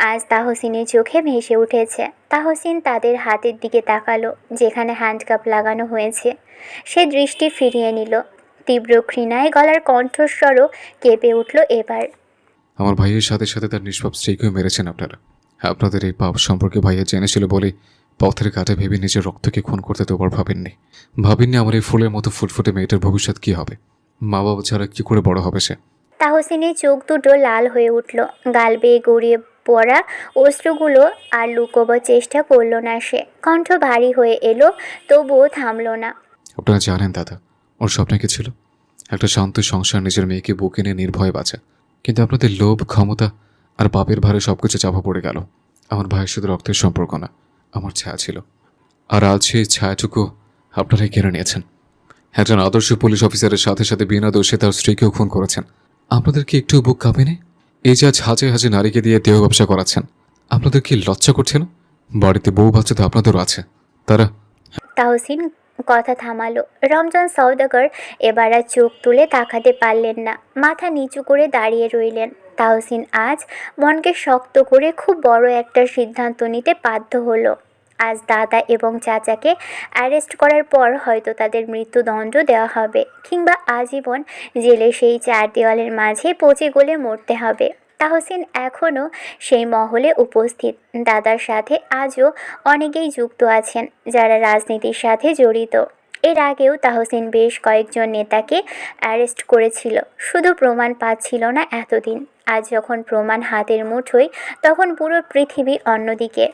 আজ তাহসিনের চোখে ভেসে উঠেছে। তাহসিন তাদের হাতের দিকে তাকালো, যেখানে হ্যান্ডকাপ লাগানো হয়েছে। সে দৃষ্টি ফিরিয়ে নিল। তীব্র ঘৃণায় গলার কণ্ঠস্বরও কেঁপে উঠল এবার। আমার ভাইয়ের সাথে সাথে তার নিষ্পাপ স্ত্রীকেও মেরেছেন আপনারা। আপনাদের এই পাপ সম্পর্কে ভাইয়া জেনেছিল বলেই পথের কাটে ভেবে নিজের রক্তকে খুন করতে তোবার ভাবেননি আমার এই ফুলের মতো ফুটফুটে মেয়েটার ভবিষ্যৎ কি হবে? মা বাবা ছাড়া কি করে বড় হবে সে? তাহসিনের চোখ দুটো লাল হয়ে উঠল। গাল বেয়ে গড়িয়ে পড়া অশ্রুগুলো আর লুকোবার চেষ্টা করলো না সে। কণ্ঠ ভারী হয়ে এলো, তবুও থামলো না। আপনারা জানেন দাদা, ওর স্বপ্ন কি ছিল? একটা শান্ত সংসার, নিজের মেয়েকে বুকে নিয়ে নির্ভয়ে বাঁচা। কিন্তু আপনাদের লোভ, ক্ষমতা আর পাপের ভারে সবকিছু চাপা পড়ে গেল। আমার ভাইয়ের শুধু রক্তের সম্পর্ক না, আমার ছায়া ছিল। আর আজ সেই ছায়াটুকু আপনারাই কেড়ে নিয়েছেন। একজন আদর্শ পুলিশ অফিসারের সাথে সাথে বিনা দোষে তার স্ত্রীকেও খুন করেছেন। আপনাদের কি একটু বুক কাঁপেনি? এই যে আজ হাজে হাজে নারীকে দিয়ে দেহ ব্যবসা করাচ্ছেন, আপনাদের কি লজ্জা করছে না? বাড়িতে বউ বাচ্চা তো আপনাদেরও আছে। তারা তাহসিন কথা থামালো। রমজান সওদাগর এবার আর চোখ তুলে তাকাতে পারলেন না, মাথা নিচু করে দাঁড়িয়ে রইলেন। তাহসিন আজ মনকে শক্ত করে খুব বড় একটা সিদ্ধান্ত নিতে বাধ্য হলো। আজ দাদা এবং চাচাকে অ্যারেস্ট করার পর হয়তো তাদের মৃত্যুদণ্ড দেওয়া হবে, কিংবা আজীবন জেলে সেই চার দেওয়ালের মাঝে পচে গলে মরতে হবে। তাহসিন এখনও সেই মহলে উপস্থিত। দাদার সাথে আজও অনেকেই যুক্ত আছেন যারা রাজনীতির সাথে জড়িত। এর আগেও তাহসিন বেশ কয়েকজন নেতাকে অ্যারেস্ট করেছিল, শুধু প্রমাণ পাচ্ছিল না এতদিন। আজ যখন প্রমাণ হাতের মুঠোয়, তখন পুরো পৃথিবী অন্যদিকে।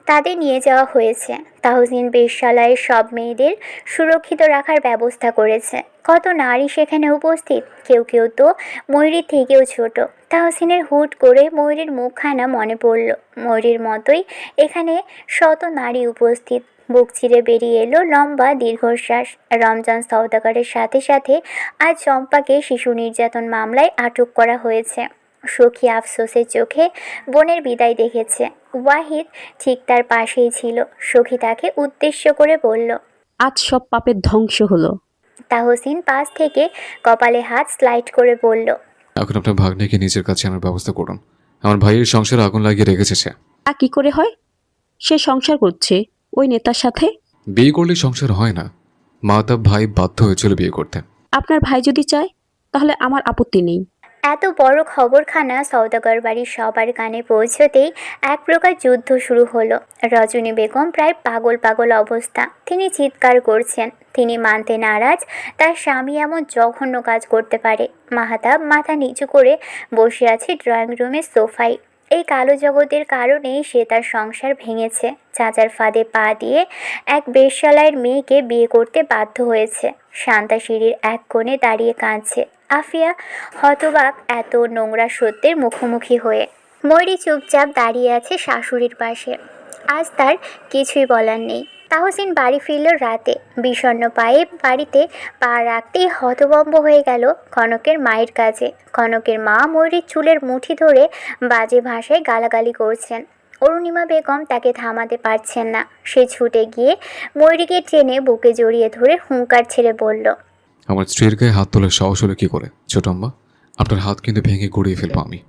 তাদের নিয়ে যাওয়া হয়েছে। তাহসিন বেশ্যালয়ের সব মেয়েদের সুরক্ষিত রাখার ব্যবস্থা করেছে। কত নারী সেখানে উপস্থিত, কেউ কেউ তো ময়ূরীর থেকেও ছোট। তাহসিনের হুট করে ময়ূরীর মুখখানা মনে পড়ল। ময়ূরীর মতোই এখানে শত নারী উপস্থিত। বুক চিরে বেরিয়ে এলো লম্বা দীর্ঘশ্বাস। রমজান সওদাগরের সাথে সাথে আজ চম্পাকে শিশু নির্যাতন মামলায় আটক করা হয়েছে। সখী আফসোসের চোখে বোনের বিদায় দেখেছে। ওয়াহিদ ঠিক তার পাশেই ছিল। সখী তাকে উদ্দেশ্য করে বলল, আজ সব পাপের ধ্বংস হলো। তাহসিন পাশ থেকে কপালে হাত স্লাইড করে বলল, এখন আপনার ভাগ্নেকে নিজের কাছে আনার ব্যবস্থা করুন। আমার ভাইয়ের সংসারে আগুন লাগিয়ে রেখেছে সে। তা কি করে হয়? সে সংসার করছে ওই নেতার সাথে। বিয়ে করলে সংসার হয় না। মাতা ভাই বাধ্য হয়েছিল বিয়ে করতে। আপনার ভাই যদি চায় তাহলে আমার আপত্তি নেই। এত বড় খবরখানা সওদাগর বাড়ির সবার কানে পৌঁছতেই এক প্রকার যুদ্ধ শুরু হলো। রজনী বেগম প্রায় পাগল পাগল অবস্থা। তিনি চিৎকার করছেন। তিনি মানতে নারাজ তার স্বামী এমন জঘন্য কাজ করতে পারে। মাহাতাব মাথা নিচু করে বসে আছে ড্রয়িং রুমের সোফায়। এই কালো জগতের কারণেই সে তার সংসার ভেঙেছে। চাচার ফাঁদে পা দিয়ে এক বেশ্যালয়ের মেয়েকে বিয়ে করতে বাধ্য হয়েছে। শান্তা সিঁড়ির এক কোণে দাঁড়িয়ে কাঁদছে। আফিয়া হতবাক এত নোংরা সত্যের মুখোমুখি হয়ে। ময়ূরী চুপচাপ দাঁড়িয়ে আছে শাশুড়ির পাশে। আজ তার কিছুই বলার নেই। তাহসিন বাড়ি ফিরল রাতে। বিষণ্ণ পায়ে বাড়িতে পা রাখতেই হতভম্ব হয়ে গেল কনকের মায়ের কাছে। কনকের মা ময়ূরীর চুলের মুঠি ধরে বাজে ভাষায় গালাগালি করছেন। অরুণিমা বেগম তাকে থামাতে পারছেন না। সে ছুটে গিয়ে ময়ূরীকে টেনে বুকে জড়িয়ে ধরে হুঙ্কার ছেড়ে বলল, আমার স্ত্রীর গায়ে হাত তোলার সাহস হলো কি করে ছোটম্মা? আপনার হাত কিন্তু ভেঙে গড়িয়ে ফেলবো আমি।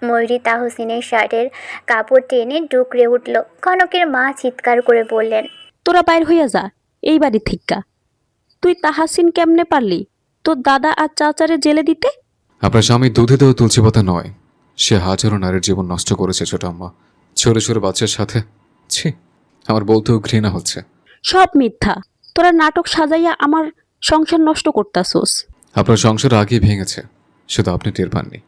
ময়ূরী তাহসিনের শার্টের কাপড় টেনে ডুকরে উঠল। কনকের মা চিৎকার করে বললেন, তোরা বাইর হইয়া যা এই বাড়ি থিক্কা। তুই তাহাসিন কেমনে পারলি তোর দাদা আর চাচারে জেলে দিতে? আপনার স্বামী দুধে দেওয়া তুলসী পাতা নয়। সে হাজারো নারীর জীবন নষ্ট করেছে ছোটম্মা। ছোট ছোট বাচ্চার সাথে। ছি, আমার বলতেও ঘৃণা হচ্ছে। সব মিথ্যা। তোরা নাটক সাজাইয়া আমার সংসার নষ্ট করতাছোস। আপনার সংসার আগেই ভেঙেছে, শুধু আপনি টের পাননি।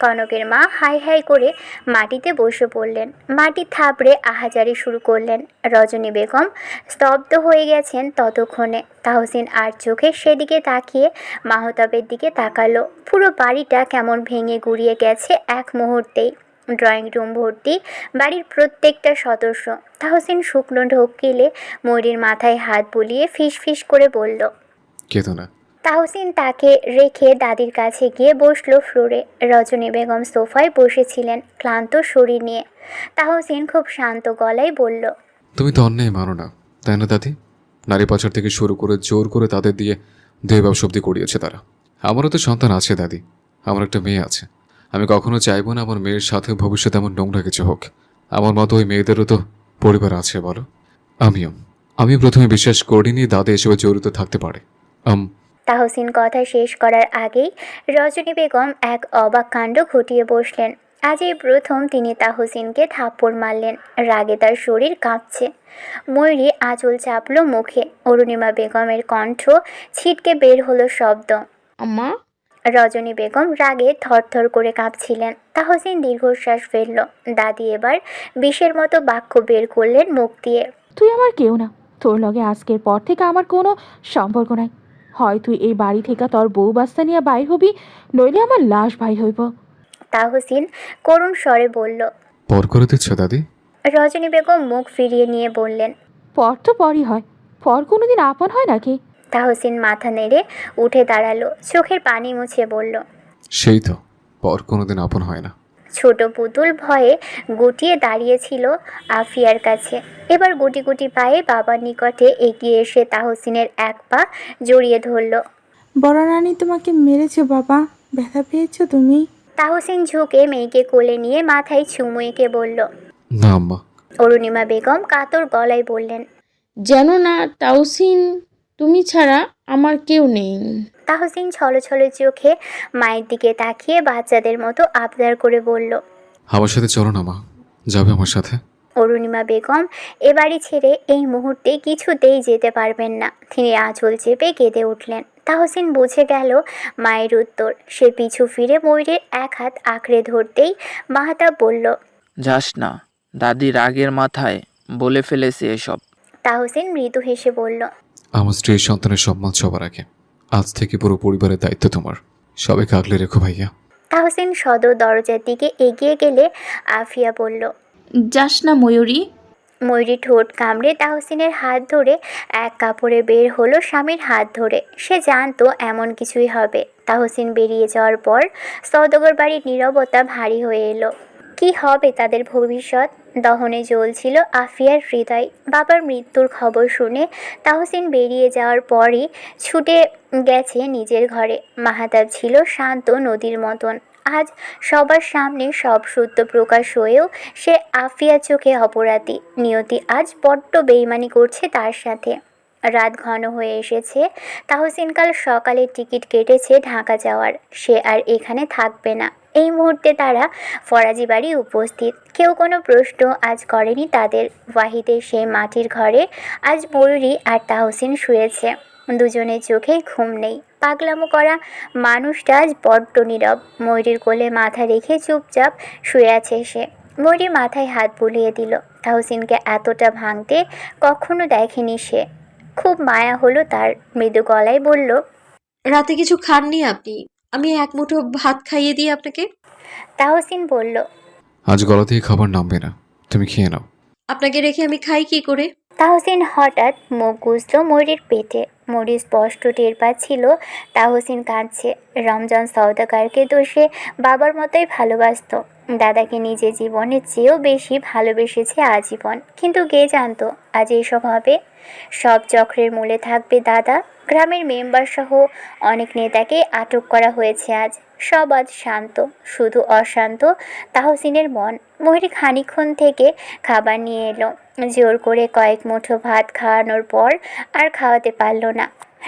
কনকের মা হাই হাই করে মাটিতে বসে পড়লেন। মাটি থাবড়ে আহাজারি শুরু করলেন। রজনী বেগম স্তব্ধ হয়ে গেছেন ততক্ষণে। তাহসিন আর চোখে সেদিকে তাকিয়ে মাহতাবের দিকে তাকালো। পুরো বাড়িটা কেমন ভেঙে গুড়িয়ে গেছে এক মুহূর্তেই। ড্রয়িং রুম ভর্তি বাড়ির প্রত্যেকটা সদস্য। তাহসিন শুকনো ঢোক গিলে ময়ূরীর মাথায় হাত বুলিয়ে ফিস ফিস করে বলল, কেতো না। তাহসিন তাকে রেখে দাদির কাছে গিয়ে বসলো ফ্লোরে। রজনী বেগম সোফায় বসেছিলেন ক্লান্ত শরীর নিয়ে। তাহসিন খুব শান্ত গলায় বলল, তুমি তো অন্যায় মানো না, তাই না দাদি? নারী পাচার থেকে শুরু করে জোর করে তাদের দিয়ে দেহ ব্যবসব্দি করিয়েছে তারা। আমারও তো সন্তান আছে দাদি, আমার একটা মেয়ে আছে। আমি কখনো চাইবো না আমার মেয়ের সাথে ভবিষ্যতে এমন নোংরা কিছু হোক। আমার মতো ওই মেয়েদেরও তো পরিবার আছে বলো। আমি প্রথমে বিশ্বাস করিনি দাদা এসবে জড়িত থাকতে পারে। তাহসিন কথা শেষ করার আগেই রজনী বেগম এক অবাক কাণ্ড ঘটিয়ে বসলেন। আজ এই প্রথম তিনি তাহসিনকে থাপ্পড় মারলেন। রাগে তার শরীর কাঁপছে। ময়ূরী আঁচল চাপল মুখে। অরুণিমা বেগমের কণ্ঠ ছিটকে বের হলো শব্দ, আম্মা। রজনী বেগম রাগে থরথর করে কাঁপছিলেন। তাহসিন দীর্ঘশ্বাস ফেলল। দাদি এবার বিষের মতো বাক্য বের করলেন মুখ দিয়ে, তুই আমার কেউ না। তোর লগে আজকের পর থেকে আমার কোনো সম্পর্ক নাই। হয় তুই এই বাড়ি থেকে তোর বউ বাচ্চা নিয়ে বাইর হবি, নইলে আমার লাশ ভাই হইব। তাহসিন করুণ স্বরে বলল। পর করে দিচ্ছ দাদি? রজনী বেগম মুখ ফিরিয়ে নিয়ে বললেন, পর তো পরই হয়, পর কোনোদিন আপন হয় নাকি? তাহসিন মাথা নেড়ে উঠে দাঁড়ালো। চোখের পানি মুছে বলল, সেই তো, পর কোনোদিন আপন হয় না। ছোট পুতুল ভয়ে গুটিয়ে দাঁড়িয়েছিল আফিয়ার কাছে। এবার গুটি গুটি পায়ে বাবার নিকটে এগিয়ে এসে তাহসিনের এক পা জড়িয়ে ধরল। বড় রানী তোমাকে মেরেছে বাবা, ব্যথা পেয়েছো তুমি? তাহসিন ঝুঁকে মেয়েকে কোলে নিয়ে মাথায় চুমু এঁকে বলল। না আম্মা। অরুণিমা বেগম কাতর গলায় বললেন। জানো না তাওসিন, তুমি ছাড়া আমার কেউ নেই। তাহসিন ছলছল চোখে মায়ের দিকে তাকিয়ে বাচ্চাদের মতো আবদার করে বলল। আমার সাথে চলো না মা, যাবে আমার সাথে? অরুণিমা বেগম এ বাড়ি ছেড়ে এই মুহূর্তে কিছুতেই যেতে পারবেন না। তিনি আঁচল চেপে কেঁদে উঠলেন। তাহসিন বুঝে গেল মায়ের উত্তর। সে পিছু ফিরে ময়ূরের এক হাত আঁকড়ে ধরতেই মাহাতাব বলল। যাস না, দাদি রাগের মাথায় বলে ফেলেছে এসব। তাহসিন মৃদু হেসে বলল। আমার স্ত্রীর সন্তানের সম্মান সবার আগে। আজ থেকে পুরো পরিবারের দায়িত্ব তোমার। সবাইকে আগলে রেখো ভাইয়া। তাহসিন সদর দরজার দিকে এগিয়ে গেলে আফিয়া বলল। যাস না ময়ূরী। ময়ূরী ঠোঁট কামড়ে তাহসিনের হাত ধরে এক কাপড়ে বের হলো স্বামীর হাত ধরে। সে জানতো এমন কিছুই হবে। তাহসিন বেরিয়ে যাওয়ার পর সওদাগর বাড়ির নীরবতা ভারী হয়ে এলো। কি হবে তাদের ভবিষ্যৎ? দহনে জ্বলছিল আফিয়ার হৃদয়। বাবার মৃত্যুর খবর শুনে তাহসিন বেরিয়ে যাওয়ার পরই ছুটে গেছে নিজের ঘরে। মাহাতাব ছিল শান্ত নদীর মতন। আজ সবার সামনে সব সত্য প্রকাশ হয়েও সে আফিয়া চোখে অপরাধী। নিয়তি আজ বড্ড বেইমানি করছে তার সাথে। রাত ঘন হয়ে এসেছে। তাহসিন কাল সকালে টিকিট কেটেছে ঢাকা যাওয়ার। সে আর এখানে থাকবে না। এই মুহূর্তে তারা ফরাজি বাড়ি উপস্থিত। কেউ কোনো প্রশ্ন আজ করেনি তাদের। ওয়াহিদের সেই মাটির ঘরে আজ ময়ূরী আর তাহসিন শুয়েছে। দুজনের চোখে ঘুম নেই। পাগলামো করা মানুষটা আজ বড্ড নীরব। ময়ূরীর কোলে মাথা রেখে চুপচাপ শুয়ে আছে সে। ময়ূরী মাথায় হাত বুলিয়ে দিল। তাহসিনকে এতটা ভাঙতে কখনো দেখেনি সে। খুব মায়া হলো তার। মৃদু গলায় বলল। রাতে কিছু খাননি আপনি? আমি এক মুঠো ভাত খাইয়ে দিই আপনাকে। তাহসিন বলল। আজ গলা দিয়ে খাবার নামবে না, তুমি খেয়ে নাও। আপনাকে রেখে আমি খাই কি করে? তাহসিন হঠাৎ মুখ গুজল ময়ূরীর পেটে। ময়ূরী স্পষ্ট টের পাচ্ছিল তাহসিন কাঁদছে। রমজান সওদাগরকে তো সে বাবার মতোই ভালোবাসত। দাদাকে নিজের জীবনের চেয়েও বেশি ভালোবেসেছে আজীবন। কিন্তু কে জানতো আজ এসব হবে? সব চক্রের মূলে থাকবে দাদা। গ্রামের মেম্বার সহ অনেক নেতাকে আটক করা হয়েছে আজ। সব আজ শান্ত, শুধু অশান্ত তাহসিনের মন। ময়ূরী খানিকক্ষণ থেকে খাবার নিয়ে এলো। জোর করে কয়েক মুঠো ভাত খাওয়ানোর পর আর খাওয়াতে পারল না।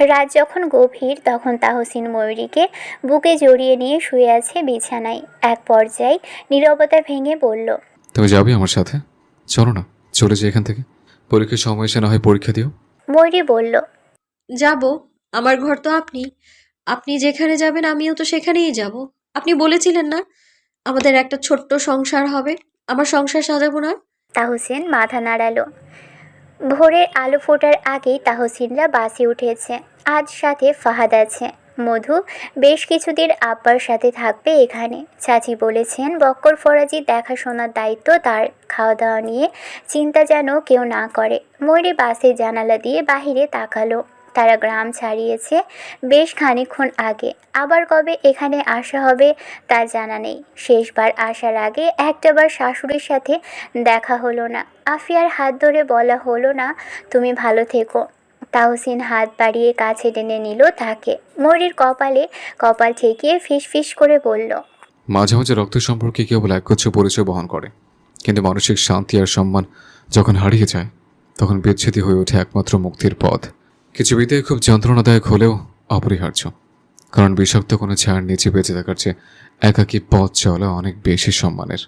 রাত যখন গভীর তখন তাহসিন ময়ূরীকে বুকে জড়িয়ে নিয়ে শুয়ে আছে বিছানায়। এক পর্যায়ে নীরবতা ভেঙে বলল। তুমি যাবে আমার সাথে? চলো না, চলে যাই এখান থেকে। পরীক্ষার সময় এসে না হয় পরীক্ষা দিও। ময়ূরী বলল। যাব। আমার ঘর তো আপনি। আপনি যেখানে যাবেন আমিও তো সেখানেই যাব। আপনি বলেছিলেন না আমাদের একটা ছোট্ট সংসার হবে? আমার সংসার সাজাবো না? তাহসিন মাথা নাড়ালো। ভোরের আলো ফোটার আগেই তাহসিনরা বাসে উঠেছে। আজ সাথে ফাহাদ আছে। মধু বেশ কিছুদিন আব্বার সাথে থাকবে এখানে। চাচি বলেছেন বক্কর ফরাজি দেখাশোনার দায়িত্ব তার। খাওয়া দাওয়া নিয়ে চিন্তা যেন কেউ না করে। ময়ূরী বাসের জানালা দিয়ে বাহিরে তাকালো। তারা গ্রাম ছাড়িয়েছে বেশ খানিকক্ষণ আগে। আবার কবে এখানে আসা হবে তার জানা নেই। শেষবার আসার আগে একটাবার শাশুড়ির সাথে দেখা হলো না। আফিয়ার হাত ধরে বলা হলো না তুমি ভালো থেকো। তাহসিন হাত বাড়িয়ে কাছে টেনে নিল তাকে। ময়ূরীর কপালে কপাল ঠেকিয়ে ফিসফিস করে বলল। মাঝে মাঝে রক্ত সম্পর্কে কেবল একগুচ্ছ পরিচয় বহন করে, কিন্তু মানসিক শান্তি আর সম্মান যখন হারিয়ে যায় তখন বিচ্ছেদই হয়ে ওঠে একমাত্র মুক্তির পথ। কিছু বিদায় খুব যন্ত্রণাদায়ক হলেও অপরিহার্য, কারণ বিষাক্ত কোনো ছায়ার নিচে বেঁচে থাকার চেয়ে একাকী পথ চলা অনেক বেশি সম্মানের।